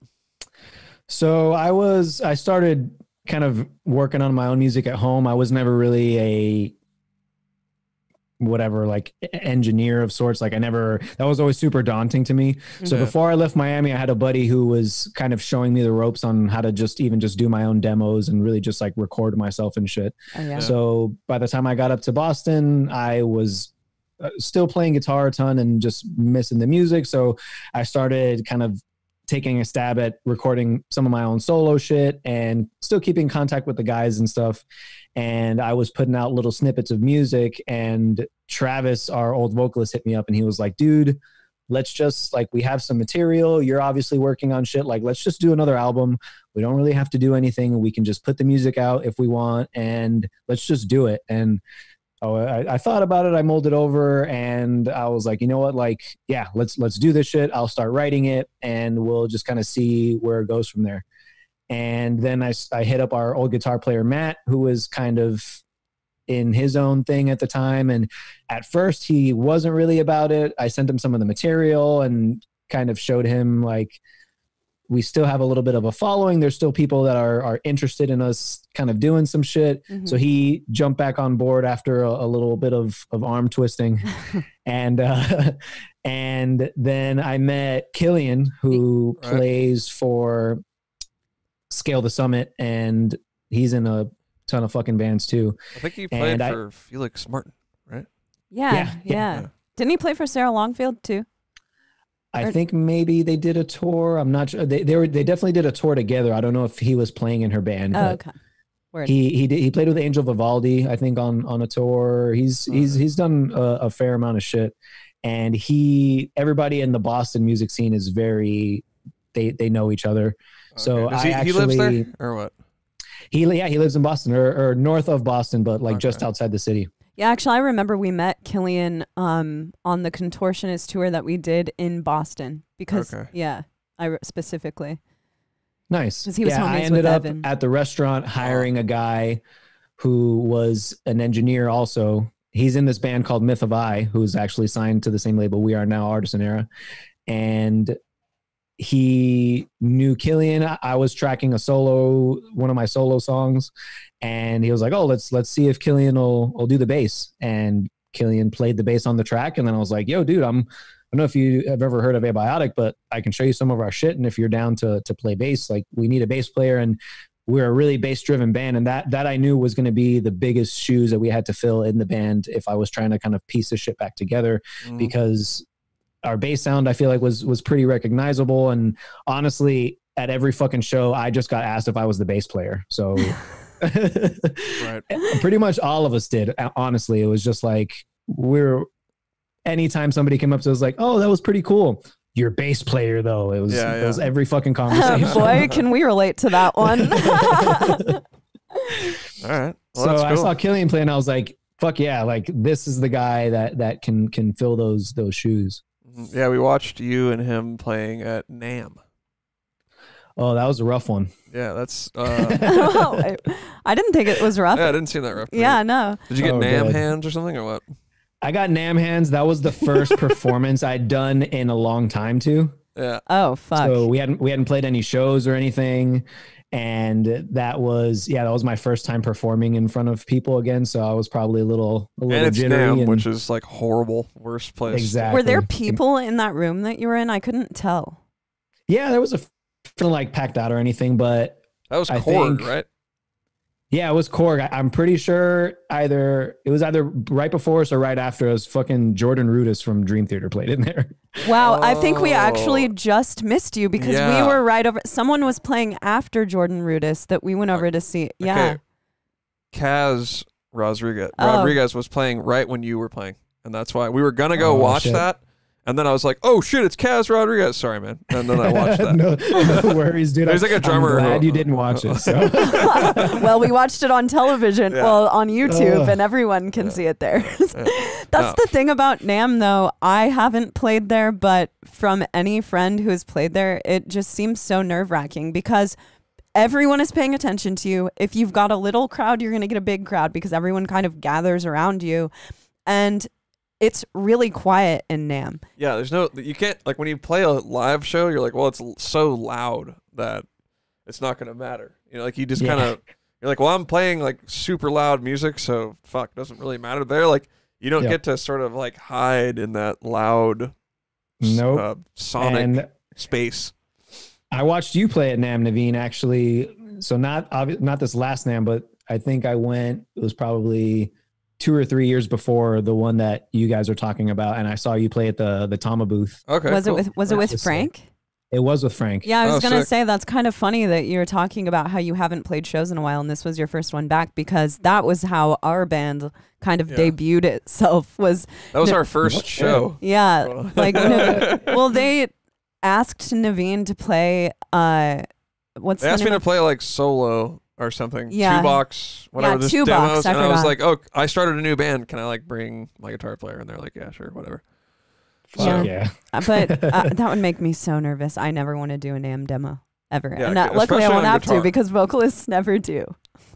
S3: So I started kind of working on my own music at home. I was never really a like engineer of sorts. Like that was always super daunting to me. So before I left Miami, I had a buddy who was kind of showing me the ropes on how to just do my own demos and really just like record myself and shit. Oh, yeah. So by the time I got up to Boston, I was still playing guitar a ton and just missing the music. So I started kind of taking a stab at recording some of my own solo shit and still keeping contact with the guys and stuff. And I was putting out little snippets of music, and Travis, our old vocalist, hit me up and he was like, dude, let's just we have some material. You're obviously working on shit. Like, let's just do another album. We don't really have to do anything. We can just put the music out if we want, and let's just do it. And I thought about it. I mulled it over, and I was like, you know what? Like, yeah, let's do this shit. I'll start writing it, and we'll just kind of see where it goes from there. And then I hit up our old guitar player, Matt, who was kind of in his own thing at the time. And at first he wasn't really about it. I sent him some of the material and kind of showed him like, we still have a little bit of a following. There's still people that are interested in us kind of doing some shit. Mm-hmm. So he jumped back on board after a little bit of arm twisting. And then I met Killian, who plays for Scale the Summit, and he's in a ton of fucking bands too.
S1: I think he played for Felix Martin, right?
S2: Yeah. Didn't he play for Sarah Longfield too?
S3: I think maybe they did a tour. I'm not sure. They definitely did a tour together. I don't know if he was playing in her band.
S2: Oh, okay.
S3: Word. He played with Angel Vivaldi, I think, on a tour. He's done a fair amount of shit, and everybody in the Boston music scene is very they know each other. Okay. So he lives there
S1: or what?
S3: He lives in Boston or north of Boston, but just outside the city.
S2: Yeah, actually, I remember we met Killian on the Contortionist tour that we did in Boston because, specifically.
S3: Nice.
S2: Because he was homies
S3: I ended
S2: with
S3: up
S2: Evan.
S3: at the restaurant hiring a guy who was an engineer also. He's in this band called Myth of I, who's actually signed to the same label we are now, Artisan Era. And he knew Killian. I was tracking one of my solo songs, and he was like, "Oh, let's see if Killian will do the bass." And Killian played the bass on the track, and then I was like, "Yo, dude, I don't know if you have ever heard of Abiotic, but I can show you some of our shit, and if you're down to play bass, like we need a bass player." And we're a really bass-driven band, and that I knew was going to be the biggest shoes that we had to fill in the band if I was trying to kind of piece this shit back together, because our bass sound, I feel like, was pretty recognizable. And honestly, at every fucking show, I just got asked if I was the bass player. So pretty much all of us did. Honestly, it was just like, anytime somebody came up to us like, "Oh, that was pretty cool. Your bass player though." It was every fucking conversation.
S2: Boy, can we relate to that one.
S1: All right. Well,
S3: so I saw Killian play and I was like, fuck yeah, like this is the guy that can fill those shoes.
S1: Yeah, we watched you and him playing at NAMM.
S3: Oh, that was a rough one.
S1: Yeah, that's...
S2: I didn't think it was rough.
S1: Yeah, I didn't see that rough.
S2: Yeah, no.
S1: Did you get NAMM hands or something, or what?
S3: I got NAMM hands. That was the first performance I'd done in a long time, too.
S1: Yeah.
S2: Oh, fuck.
S3: So we hadn't played any shows or anything. And that was my first time performing in front of people again. So I was probably a little
S1: and it's
S3: jittery.
S1: NAMM, which is like horrible, worst place.
S3: Exactly.
S2: Were there people in that room that you were in? I couldn't tell.
S3: Yeah, there was a like packed out or anything, but
S1: that was Korg, right?
S3: Yeah, it was Korg. I'm pretty sure it was either right before us or right after us. Fucking Jordan Rudess from Dream Theater played in there.
S2: Wow, I think we actually just missed you because we were right over. Someone was playing after Jordan Rudess that we went over to see. Yeah,
S1: Kaz Rodriguez was playing right when you were playing, and that's why we were gonna go watch that. And then I was like, "Oh shit, it's Kaz Rodriguez." Sorry, man. And then I watched that.
S3: no worries, dude.
S1: There's like a drummer.
S3: I'm glad you didn't watch it. So.
S2: Well, we watched it on television, on YouTube, and everyone can see it there. That's the thing about NAMM, though. I haven't played there, but from any friend who has played there, it just seems so nerve-wracking because everyone is paying attention to you. If you've got a little crowd, you're going to get a big crowd because everyone kind of gathers around you, and it's really quiet in NAMM. Yeah,
S1: you can't, like when you play a live show, you're like, well, it's so loud that it's not going to matter. You know, like you just kind of, you're like, well, I'm playing like super loud music, so fuck, doesn't really matter there. Like you don't get to sort of like hide in that loud sonic space.
S3: I watched you play at NAMM, Naveen, actually. So not this last NAMM, but I think it was probably 2 or 3 years before the one that you guys are talking about, and I saw you play at the Tama booth.
S1: Okay,
S2: was it with Frank?
S3: It was with Frank.
S2: Yeah, I was gonna say that's kind of funny that you're talking about how you haven't played shows in a while, and this was your first one back because that was how our band kind of debuted itself. That
S1: was our first show.
S2: Yeah, like well, they asked Naveen to play. They asked
S1: me to play like solo or something. Yeah. 2-box, whatever, this demos. And I was like, oh, I started a new band. Can I like bring my guitar player? And they're like, yeah, sure, whatever.
S3: Yeah.
S2: But that would make me so nervous. I never want to do a NAMM demo ever.
S1: Yeah,
S2: and luckily I won't have to because vocalists never do.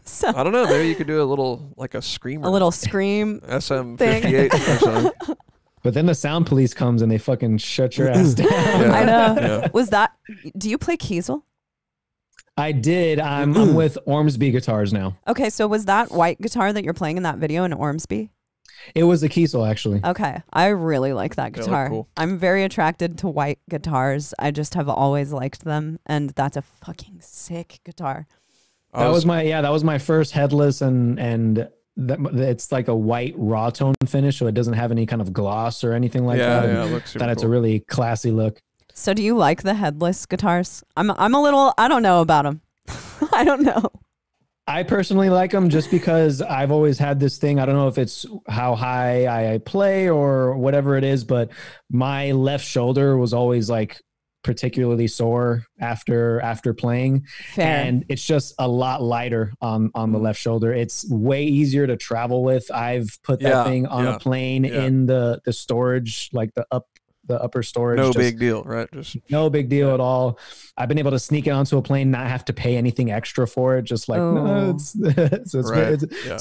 S2: So
S1: I don't know. Maybe you could do a little, like a screamer.
S2: A little scream
S1: SM58 or something.
S3: But then the sound police comes and they fucking shut your ass down.
S2: I know. Yeah. Do you play Kiesel?
S3: I did. I'm with Ormsby Guitars now.
S2: Okay, so was that white guitar that you're playing in that video in Ormsby?
S3: It was a Kiesel, actually.
S2: Okay, I really like that guitar.
S1: Cool.
S2: I'm very attracted to white guitars. I just have always liked them, and that's a fucking sick guitar.
S3: That was my first Headless, and it's like a white raw tone finish, so it doesn't have any kind of gloss or anything like that.
S1: Yeah, it looks super cool.
S3: It's a really classy look.
S2: So do you like the Headless guitars? I'm a little, I don't know about them. I don't know.
S3: I personally like them just because I've always had this thing. I don't know if it's how high I play or whatever it is, but my left shoulder was always like particularly sore after playing.
S2: Fair.
S3: And it's just a lot lighter on the left shoulder. It's way easier to travel with. I've put that thing on a plane in the storage, like the upper storage.
S1: No big deal, right? Just
S3: no big deal at all. I've been able to sneak it onto a plane, not have to pay anything extra for it. Just like, it's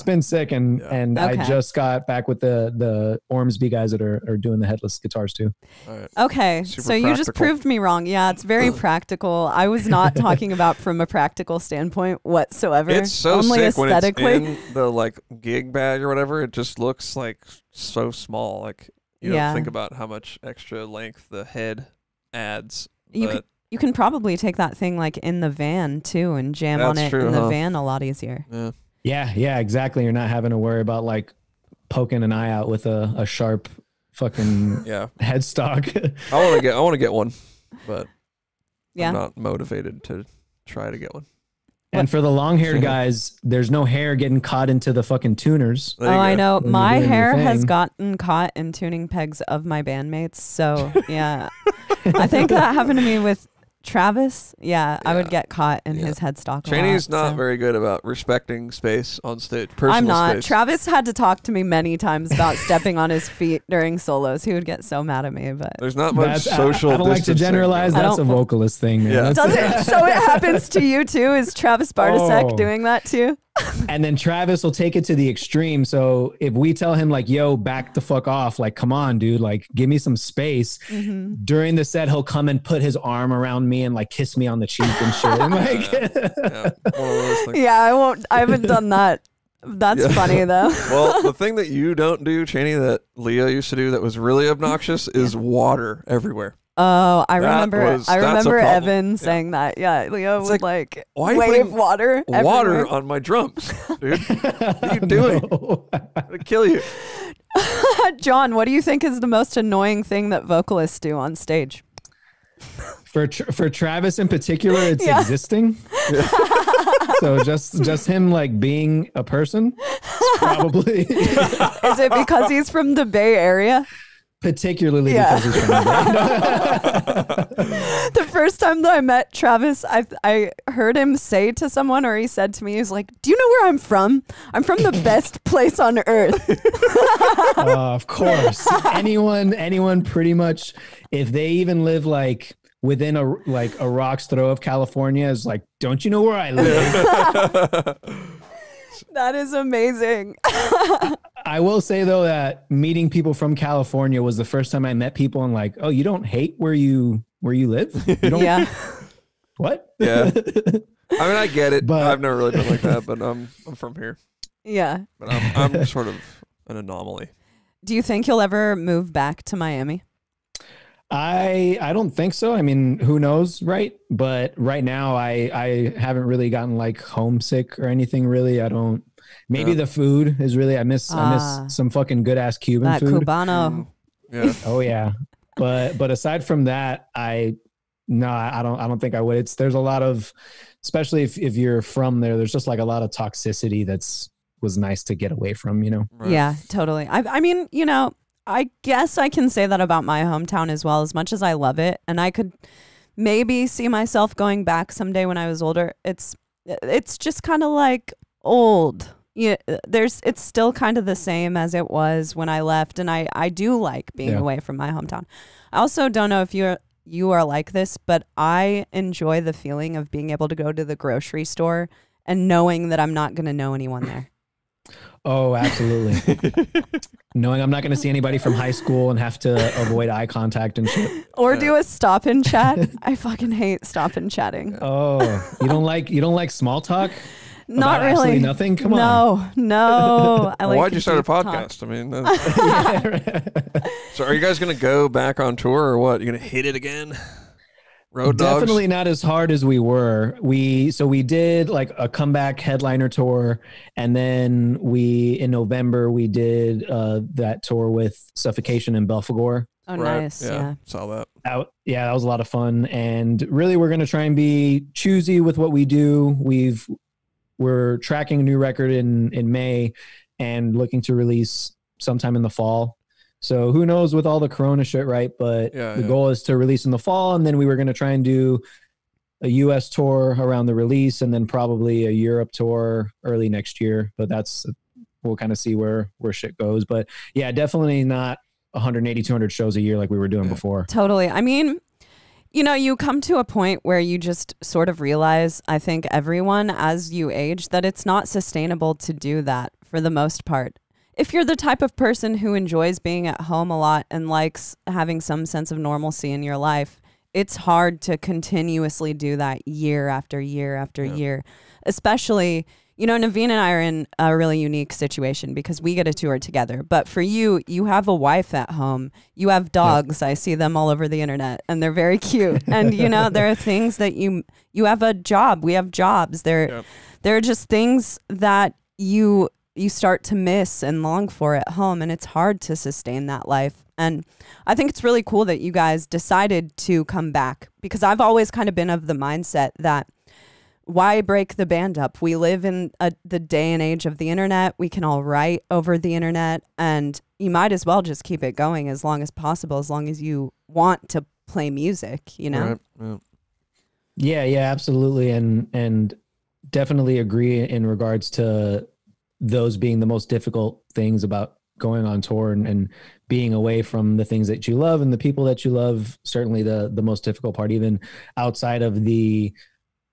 S3: been sick. And I just got back with the Ormsby guys that are doing the Headless guitars too.
S1: Right.
S2: Okay.
S1: Super
S2: so
S1: practical.
S2: You just proved me wrong. Yeah, it's very practical. I was not talking about from a practical standpoint whatsoever.
S1: It's so
S2: only
S1: sick when it's
S2: aesthetically.
S1: in the like gig bag or whatever. It just looks like so small. Like, you don't think about how much extra length the head adds.
S2: You can probably take that thing like in the van too and jam on it in the van a lot easier.
S3: Yeah, exactly. You're not having to worry about like poking an eye out with a sharp fucking headstock.
S1: I want to get one, but
S2: I'm
S1: not motivated to try to get one.
S3: And for the long-haired guys, there's no hair getting caught into the fucking tuners.
S2: I know. My hair has gotten caught in tuning pegs of my bandmates. So, yeah. I think that happened to me with Travis. Yeah, I would get caught in his headstock.
S1: Cheney's not very good about respecting space on stage.
S2: I'm not.
S1: Space.
S2: Travis had to talk to me many times about stepping on his feet during solos. He would get so mad at me, but
S1: there's not much social.
S3: I don't like to generalize. That's a vocalist thing, man.
S1: Yeah.
S2: Does it? So it happens to you too? Is Travis Bartasek doing that too?
S3: And then Travis will take it to the extreme. So if we tell him like, yo, back the fuck off, like, come on, dude, like give me some space. During the set, he'll come and put his arm around me and like kiss me on the cheek and shit. And
S2: I haven't done that. That's funny though.
S1: Well, the thing that you don't do, Cheney, that Leah used to do that was really obnoxious is water everywhere.
S2: Oh, I remember Evan saying that. Yeah, Leo would like wave water
S1: on my drums, dude. What are you doing? No. I'm gonna kill you.
S2: John, what do you think is the most annoying thing that vocalists do on stage?
S3: For Travis in particular, it's existing. So just him like being a person, probably.
S2: Is it because he's from the Bay Area?
S3: Particularly because he's from the Bay.
S2: The first time that I met Travis, I heard him say to someone, or he said to me, he was like, "Do you know where I'm from? I'm from the best place on earth."
S3: Of course, anyone pretty much, if they even live like within a rock's throw of California, is like, "Don't you know where I live?"
S2: That is amazing.
S3: I will say though that meeting people from California was the first time I met people and like, oh, you don't hate where you live? You don't,
S2: yeah.
S3: What?
S1: Yeah. I mean, I get it. But I've never really been like that, but I'm from here.
S2: Yeah.
S1: But I'm sort of an anomaly.
S2: Do you think you'll ever move back to Miami?
S3: I don't think so. I mean, who knows, right? But right now I haven't really gotten like homesick or anything really. I don't. Maybe the food is really I miss some fucking good ass Cuban food.
S2: Cubano.
S1: Yeah.
S3: Oh yeah. But aside from that, I don't think I would. There's a lot of, especially if you're from there, there's just like a lot of toxicity was nice to get away from, you know?
S2: Right. Yeah, totally. I mean, you know, I guess I can say that about my hometown as well, as much as I love it. And I could maybe see myself going back someday when I was older. It's just kind of like old. Yeah, it's still kind of the same as it was when I left, and I do like being away from my hometown. I also don't know if you are like this, but I enjoy the feeling of being able to go to the grocery store and knowing that I'm not going to know anyone there.
S3: Oh, absolutely. Knowing I'm not going to see anybody from high school and have to avoid eye contact and shit.
S2: Or do a stop and chat. I fucking hate stop and chatting.
S3: Oh, you don't like small talk?
S2: Not really.
S3: Nothing. Come on.
S2: No. I like.
S1: Why'd you start a podcast? I mean, so are you guys gonna go back on tour or what? You gonna hit it again? Road dogs?
S3: Definitely not as hard as we were. We did like a comeback headliner tour, and then in November we did that tour with Suffocation and Belphegor.
S2: Oh, right. Nice. Yeah.
S1: Saw that.
S3: That was a lot of fun, and really we're gonna try and be choosy with what we do. We're tracking a new record in May and looking to release sometime in the fall. So who knows with all the Corona shit, right? But the goal is to release in the fall, and then we were going to try and do a US tour around the release, and then probably a Europe tour early next year. But we'll kind of see where shit goes. But yeah, definitely not 180, 200 shows a year like we were doing before.
S2: Totally. I mean, you know, you come to a point where you just sort of realize, I think everyone as you age, that it's not sustainable to do that for the most part. If you're the type of person who enjoys being at home a lot and likes having some sense of normalcy in your life, it's hard to continuously do that year after year after year, especially, you know, Naveen and I are in a really unique situation because we get a tour together. But for you, you have a wife at home. You have dogs. I see them all over the internet, and they're very cute. And, you know, there are things that you have a job. We have jobs. There are just things that you start to miss and long for at home, and it's hard to sustain that life. And I think it's really cool that you guys decided to come back, because I've always kind of been of the mindset that why break the band up? We live in the day and age of the internet. We can all write over the internet, and you might as well just keep it going as long as possible, as long as you want to play music, you know?
S1: Right.
S3: Yeah, absolutely. And definitely agree in regards to those being the most difficult things about going on tour and being away from the things that you love and the people that you love. Certainly the most difficult part, even outside of the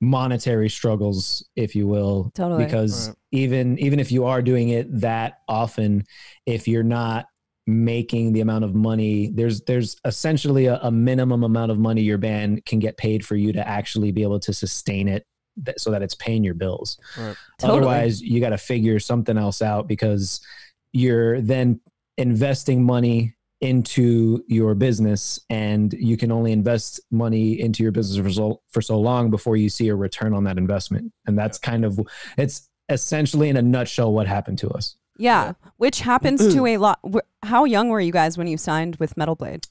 S3: monetary struggles, if you will.
S2: Totally.
S3: Because even if you are doing it that often, if you're not making the amount of money, there's essentially a minimum amount of money your band can get paid for you to actually be able to sustain it, so that it's paying your bills.
S1: Right.
S2: Totally.
S3: Otherwise, you got to figure something else out, because you're then investing money into your business, and you can only invest money into your business for so long before you see a return on that investment. And that's kind of, it's essentially in a nutshell what happened to us.
S2: Yeah. Which happens to a lot. How young were you guys when you signed with Metal Blade?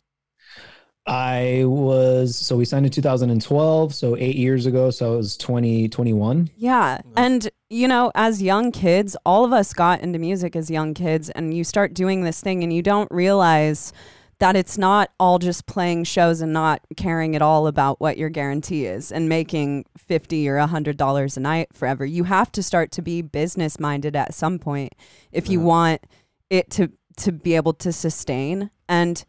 S3: So we signed in 2012, so 8 years ago. So it was 2021.
S2: Yeah. And, you know, as young kids, all of us got into music as young kids, and you start doing this thing and you don't realize that it's not all just playing shows and not caring at all about what your guarantee is and making $50 or $100 a night forever. You have to start to be business minded at some point if you want it to be able to sustain. And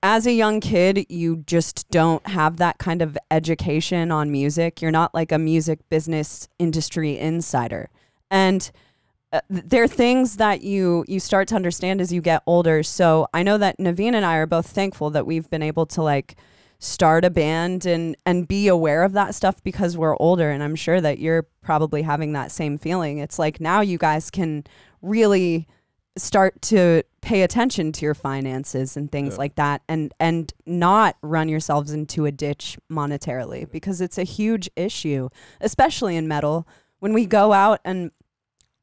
S2: as a young kid, you just don't have that kind of education on music. You're not like a music business industry insider. And there are things that you start to understand as you get older. So I know that Naveen and I are both thankful that we've been able to like start a band and be aware of that stuff because we're older. And I'm sure that you're probably having that same feeling. It's like now you guys can really start to pay attention to your finances and things like that, and not run yourselves into a ditch monetarily, because it's a huge issue, especially in metal. When we go out and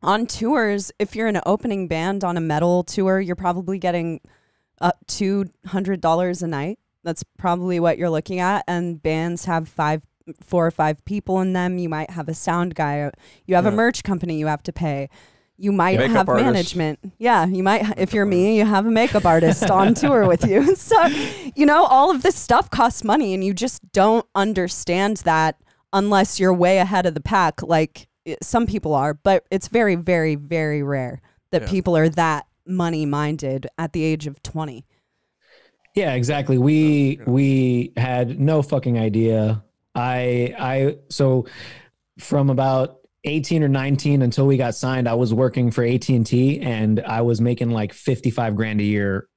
S2: on tours, if you're an opening band on a metal tour, you're probably getting $200 a night. That's probably what you're looking at. And bands have 4 or 5 people in them. You might have a sound guy. You have a merch company you have to pay. You might have management. Yeah, you might. If you're me, you have a makeup artist on tour with you. So, you know, all of this stuff costs money, and you just don't understand that unless you're way ahead of the pack, like some people are. But it's very, very, very rare that people are that money-minded at the age of 20.
S3: Yeah, exactly. We had no fucking idea. So from about 18 or 19 until we got signed, I was working for AT&T, and I was making like 55 grand a year.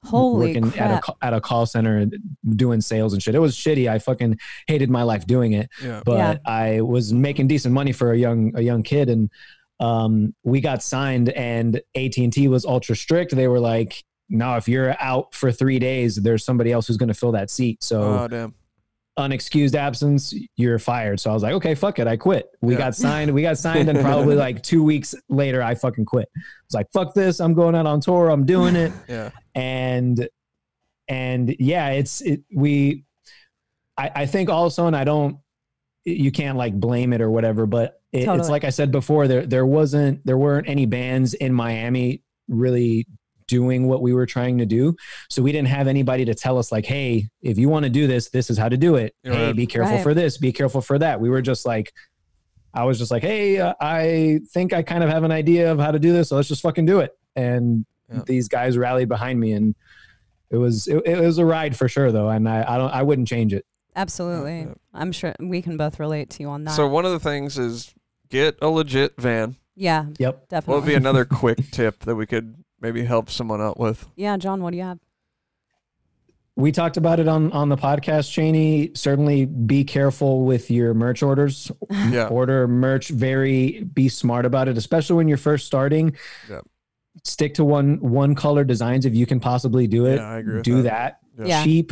S2: Holy
S3: working
S2: crap.
S3: at a call center doing sales and shit. It was shitty. I fucking hated my life doing it, but I was making decent money for a young kid. And we got signed, and AT&T was ultra strict. They were like, no, if you're out for 3 days, there's somebody else who's going to fill that seat. So unexcused absence, you're fired. So I was like, okay, fuck it. I quit. We got signed. And probably like 2 weeks later, I fucking quit. I was like, fuck this. I'm going out on tour. I'm doing it. And yeah, I think also, and you can't like blame it or whatever, but it's like I said before, there weren't any bands in Miami really doing what we were trying to do. So we didn't have anybody to tell us like, hey, if you want to do this, this is how to do it. Hey, be careful for this, be careful for that. We were just like, I was just like, hey, I think I kind of have an idea of how to do this. So let's just fucking do it. And these guys rallied behind me, and it was a ride for sure though. And I wouldn't change it.
S2: Absolutely. I'm sure we can both relate to you on that.
S1: So one of the things is get a legit van.
S2: Yeah.
S3: Yep.
S2: Definitely.
S1: What would be another quick tip that we could maybe help someone out with?
S2: Yeah, John, what do you have?
S3: We talked about it on the podcast, Cheney. Certainly be careful with your merch orders. Order merch, be smart about it, especially when you're first starting. Stick to one color designs if you can possibly do it.
S1: I agree with
S3: do that. Cheap.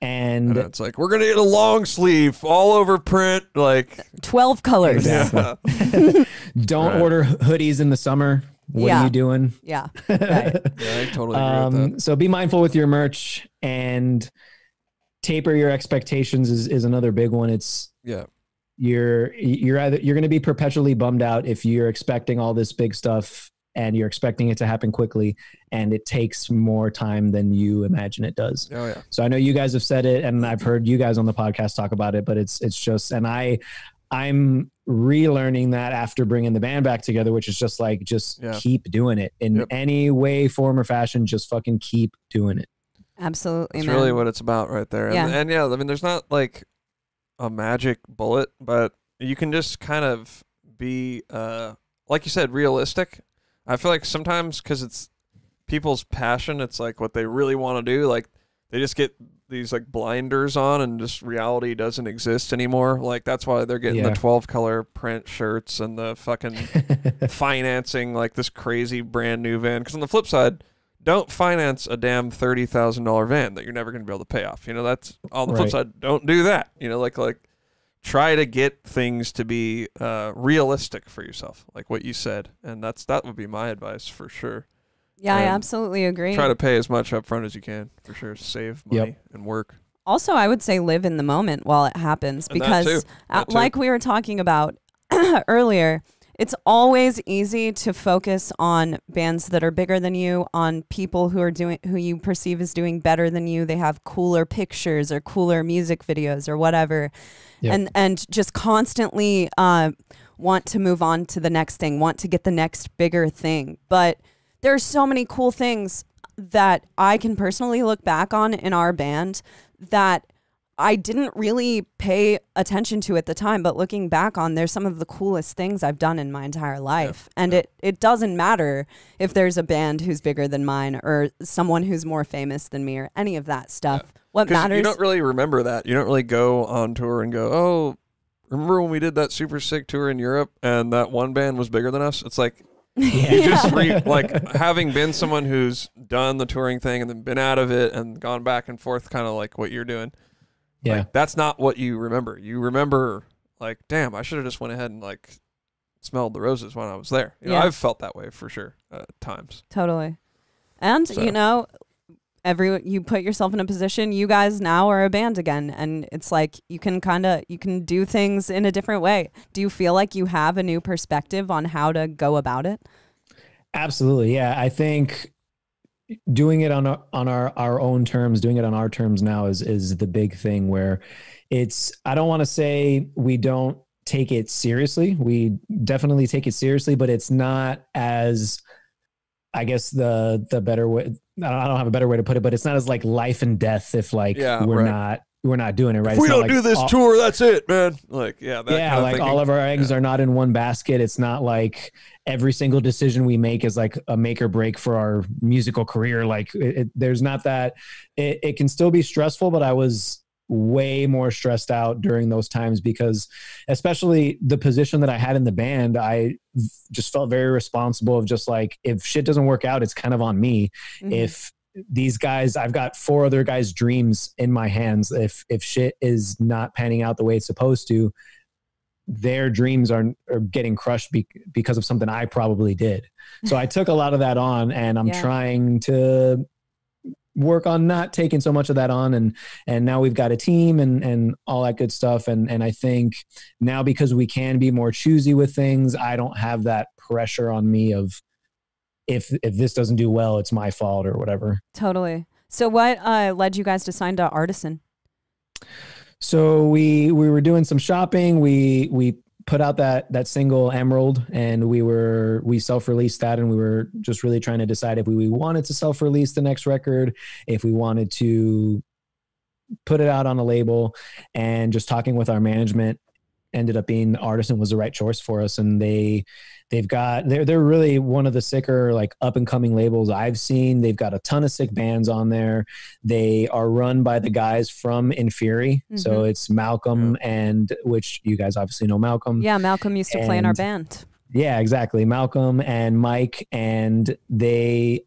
S3: And
S1: it's like, we're going to get a long sleeve, all over print, like
S2: 12 colors.
S3: Exactly. Don't order hoodies in the summer. What are you doing?
S2: Yeah. Right.
S1: I totally agree with that.
S3: So be mindful with your merch, and taper your expectations is another big one. It's you're going to be perpetually bummed out if you're expecting all this big stuff and you're expecting it to happen quickly, and it takes more time than you imagine it does. So I know you guys have said it, and I've heard you guys on the podcast talk about it, but it's just, and I'm relearning that after bringing the band back together, which is just like, keep doing it in any way, form, or fashion. Just fucking keep doing it.
S2: Absolutely.
S1: It's really what it's about right there. And I mean, there's not like a magic bullet, but you can just kind of be, like you said, realistic. I feel like sometimes, because it's people's passion, it's like what they really want to do. Like they just get these like blinders on, and just reality doesn't exist anymore. Like that's why they're getting the 12 color print shirts and the fucking financing like this crazy brand new van. Because on the flip side, don't finance a damn $30,000 van that you're never going to be able to pay off. You know, that's on the flip side. Don't do that. You know, like try to get things to be realistic for yourself, like what you said. And that would be my advice for sure.
S2: Yeah, I absolutely agree.
S1: Try to pay as much up front as you can, for sure. Save money and work.
S2: Also, I would say live in the moment while it happens, because like we were talking about earlier, it's always easy to focus on bands that are bigger than you, on people who you perceive as doing better than you. They have cooler pictures or cooler music videos or whatever. And just constantly want to move on to the next thing, want to get the next bigger thing. But there's so many cool things that I can personally look back on in our band that I didn't really pay attention to at the time, but looking back on, there's some of the coolest things I've done in my entire life. And it doesn't matter if there's a band who's bigger than mine or someone who's more famous than me or any of that stuff. What matters?
S1: You don't really remember that. You don't really go on tour and go, oh, remember when we did that super sick tour in Europe and that one band was bigger than us? It's like, you just like having been someone who's done the touring thing and then been out of it and gone back and forth, kind of like what you're doing.
S3: Yeah,
S1: like, that's not what you remember. You remember like, damn, I should have just went ahead and like smelled the roses when I was there. You know, I've felt that way for sure at times.
S2: Totally. And you know, you put yourself in a position, you guys now are a band again, and it's like you can do things in a different way. Do you feel like you have a new perspective on how to go about it?
S3: Absolutely. Yeah. I think doing it on our own terms, doing it on our terms now is the big thing, where I don't want to say we don't take it seriously. We definitely take it seriously, but it's not as, I guess the better way, I don't have a better way to put it, but it's not as like life and death if like we're not doing it right.
S1: If we don't do this tour, that's it, man. Like,
S3: like all of our eggs are not in one basket. It's not like every single decision we make is like a make or break for our musical career. Like there's not that. It can still be stressful, but I was way more stressed out during those times because, especially the position that I had in the band, I just felt very responsible of just like, if shit doesn't work out, it's kind of on me. Mm-hmm. If these guys, I've got 4 other guys' dreams in my hands. If shit is not panning out the way it's supposed to, their dreams are getting crushed because of something I probably did. So I took a lot of that on, and I'm trying to work on not taking so much of that on, and now we've got a team and all that good stuff, and I think now, because we can be more choosy with things, I don't have that pressure on me of if this doesn't do well, it's my fault or whatever.
S2: Totally. So what led you guys to sign to Artisan?
S3: So we were doing some shopping. We put out that single Emerald, and we self-released that, and we were just really trying to decide if we wanted to self-release the next record, if we wanted to put it out on a label, and just talking with our management ended up being Artisan was the right choice for us. And they're really one of the sicker, like, up and coming labels I've seen. They've got a ton of sick bands on there. They are run by the guys from Inferi. Mm-hmm. So it's Malcolm, and which you guys obviously know Malcolm.
S2: Yeah. Malcolm used to play in our band.
S3: Yeah, exactly. Malcolm and Mike. And I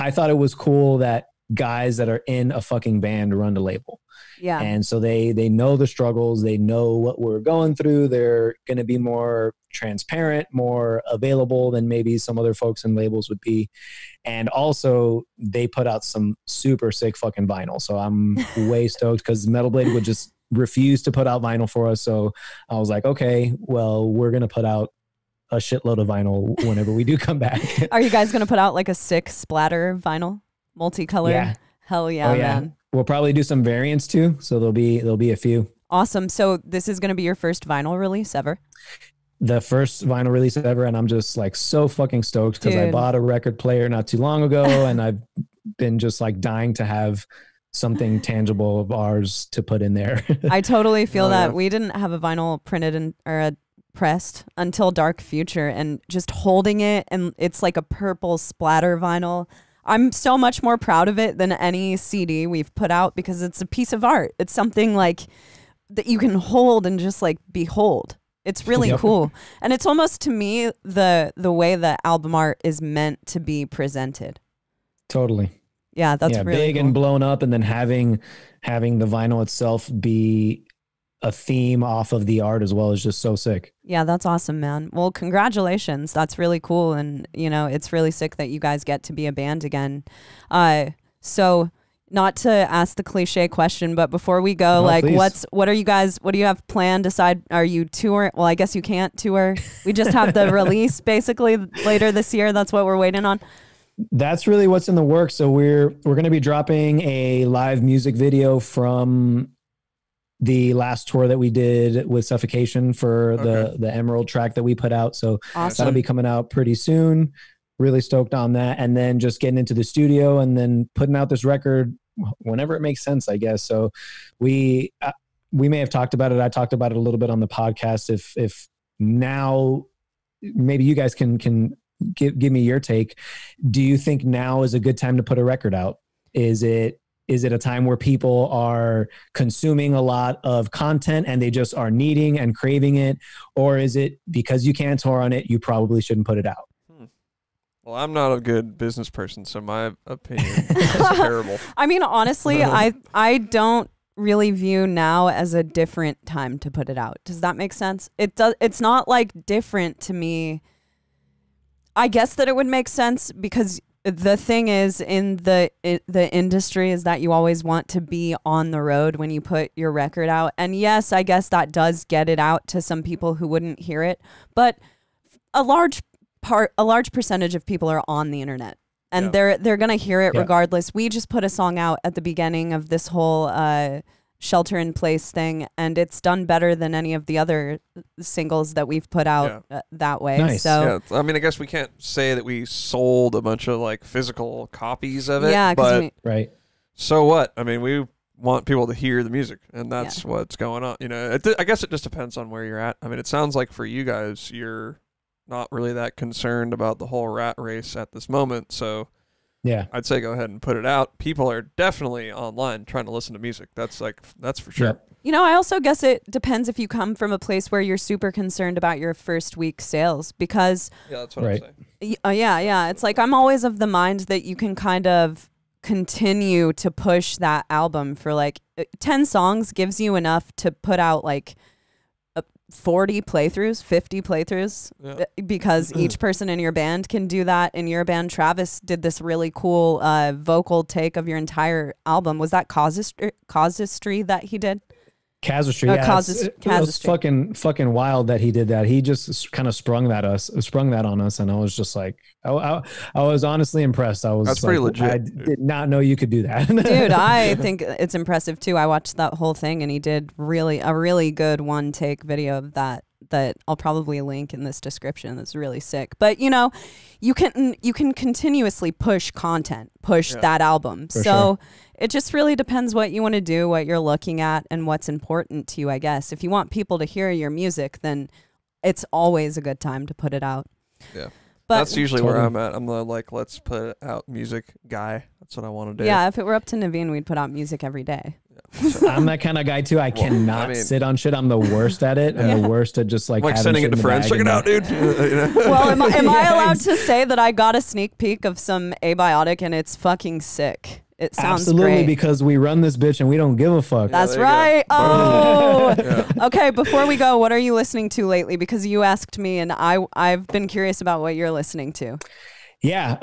S3: thought it was cool that guys that are in a fucking band run the label.
S2: Yeah.
S3: And so they know the struggles, they know what we're going through. They're going to be more transparent, more available than maybe some other folks in labels would be. And also they put out some super sick fucking vinyl. So I'm way stoked, because Metal Blade would just refuse to put out vinyl for us. So I was like, okay, well, we're going to put out a shitload of vinyl whenever we do come back.
S2: Are you guys going to put out like a sick splatter vinyl? Multicolored?
S3: Yeah.
S2: Hell yeah, man.
S3: We'll probably do some variants too, so there'll be a few.
S2: Awesome. So this is going to be your first vinyl release ever?
S3: The first vinyl release ever, and I'm just like so fucking stoked, because I bought a record player not too long ago, and I've been just like dying to have something tangible of ours to put in there.
S2: I totally feel that. Yeah. We didn't have a vinyl printed or pressed until Dark Future, and just holding it, and it's like a purple splatter vinyl. I'm so much more proud of it than any CD we've put out, because it's a piece of art. It's something like that you can hold and just like behold. It's really cool. And it's almost, to me, the way that album art is meant to be presented.
S3: Totally.
S2: Yeah, that's really
S3: big
S2: cool.
S3: And blown up, and then having the vinyl itself be a theme off of the art as well is just so sick.
S2: Yeah, that's awesome, man. Well, congratulations. That's really cool. And, it's really sick that you guys get to be a band again. So not to ask the cliche question, but before we go, what do you have planned aside? Are you touring? Well, I guess you can't tour. We just have the release basically later this year. That's what we're waiting on.
S3: That's really what's in the works. So we're going to be dropping a live music video from the last tour that we did with Suffocation for the Emerald track that we put out. So that'll be coming out pretty soon. Really stoked on that. And then just getting into the studio and then putting out this record whenever it makes sense, I guess. So we may have talked about it. I talked about it a little bit on the podcast. If now maybe you guys can give me your take. Do you think now is a good time to put a record out? Is it a time where people are consuming a lot of content and they just are needing and craving it? Or is it because you can't tour on it, you probably shouldn't put it out?
S1: Well, I'm not a good business person, so my opinion is terrible.
S2: I mean, honestly, I don't really view now as a different time to put it out. Does that make sense? It's not like different to me. I guess that it would make sense because the thing is in the industry is that you always want to be on the road when you put your record out. And yes, I guess that does get it out to some people who wouldn't hear it, but a large percentage of people are on the internet and they're going to hear it regardless. We just put a song out at the beginning of this whole shelter in place thing, and it's done better than any of the other singles that we've put out that way.
S3: Nice.
S2: So
S1: I mean, I guess we can't say that we sold a bunch of like physical copies of it.
S2: Yeah,
S1: but
S3: right.
S1: So what? I mean, we want people to hear the music, and that's what's going on. I guess it just depends on where you're at. I mean, it sounds like for you guys, you're not really that concerned about the whole rat race at this moment. So
S3: yeah,
S1: I'd say go ahead and put it out. People are definitely online trying to listen to music. That's for sure.
S3: Yep.
S2: I also guess it depends if you come from a place where you're super concerned about your first week sales, because
S1: that's what I'm saying.
S2: Yeah. It's like, I'm always of the mind that you can kind of continue to push that album for like 10 songs gives you enough to put out like 40 playthroughs, 50 playthroughs, because each person in your band can do that. In your band, Travis did this really cool vocal take of your entire album. Was that Casuistry that he did?
S3: Casuistry, it was fucking wild that he did that. He just kind of sprung that on us, and I was just like, I was honestly impressed. That's
S1: pretty legit.
S3: I did not know you could do that,
S2: dude. I think it's impressive too. I watched that whole thing, and he did a really good one take video of that I'll probably link in this description. That's really sick. But you can continuously push content, that album.
S3: For sure.
S2: It just really depends what you want to do, what you're looking at, and what's important to you, I guess. If you want people to hear your music, then it's always a good time to put it out.
S1: Yeah. But that's usually where I'm at. I'm the let's put out music guy. That's what I want to do.
S2: Yeah, if it were up to Naveen, we'd put out music every day.
S1: Yeah. So,
S3: I'm that kind of guy too. I cannot sit on shit. I'm the worst at it. I'm the worst at just like
S1: sending it to friends. Check it out, dude.
S2: Well, am I allowed to say that I got a sneak peek of some Abiotic and it's fucking sick? It sounds
S3: absolutely
S2: great.
S3: Because we run this bitch and we don't give a fuck.
S2: That's right. Oh, okay. Before we go, what are you listening to lately? Because you asked me, and I've been curious about what you're listening to.
S3: Yeah.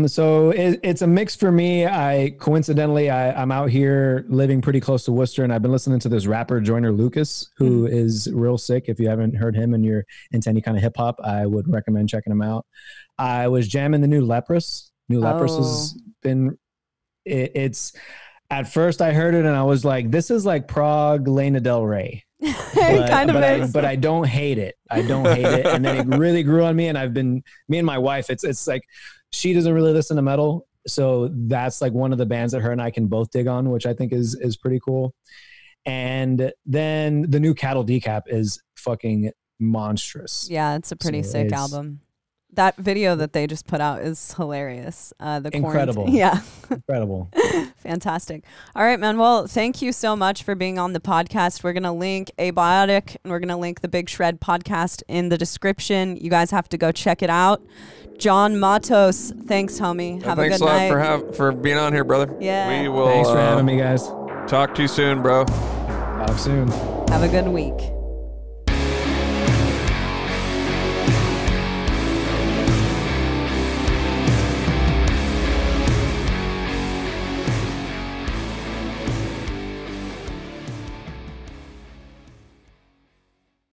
S3: So it's a mix for me. I'm out here living pretty close to Worcester, and I've been listening to this rapper Joyner Lucas, who is real sick. If you haven't heard him and you're into any kind of hip hop, I would recommend checking him out. I was jamming the new Leprous. Leprous has been. It's at first I heard it and I was like, this is like Prague Lana Del Rey. But I don't hate it. And then it really grew on me, and me and my wife, it's like she doesn't really listen to metal. So that's like one of the bands that her and I can both dig on, which I think is pretty cool. And then the new Cattle Decap is fucking monstrous.
S2: Yeah, it's a pretty sick album. That video that they just put out is hilarious. The
S3: incredible.
S2: Yeah.
S3: Incredible.
S2: Fantastic. All right, man. Well, thank you so much for being on the podcast. We're going to link Abiotic and we're going to link the Big Shred podcast in the description. You guys have to go check it out. John Matos, thanks, homie. Have a good night.
S1: Thanks a lot for being on here, brother.
S2: Yeah.
S3: Thanks for having me, guys.
S1: Talk to you soon, bro.
S3: Talk soon.
S2: Have a good week.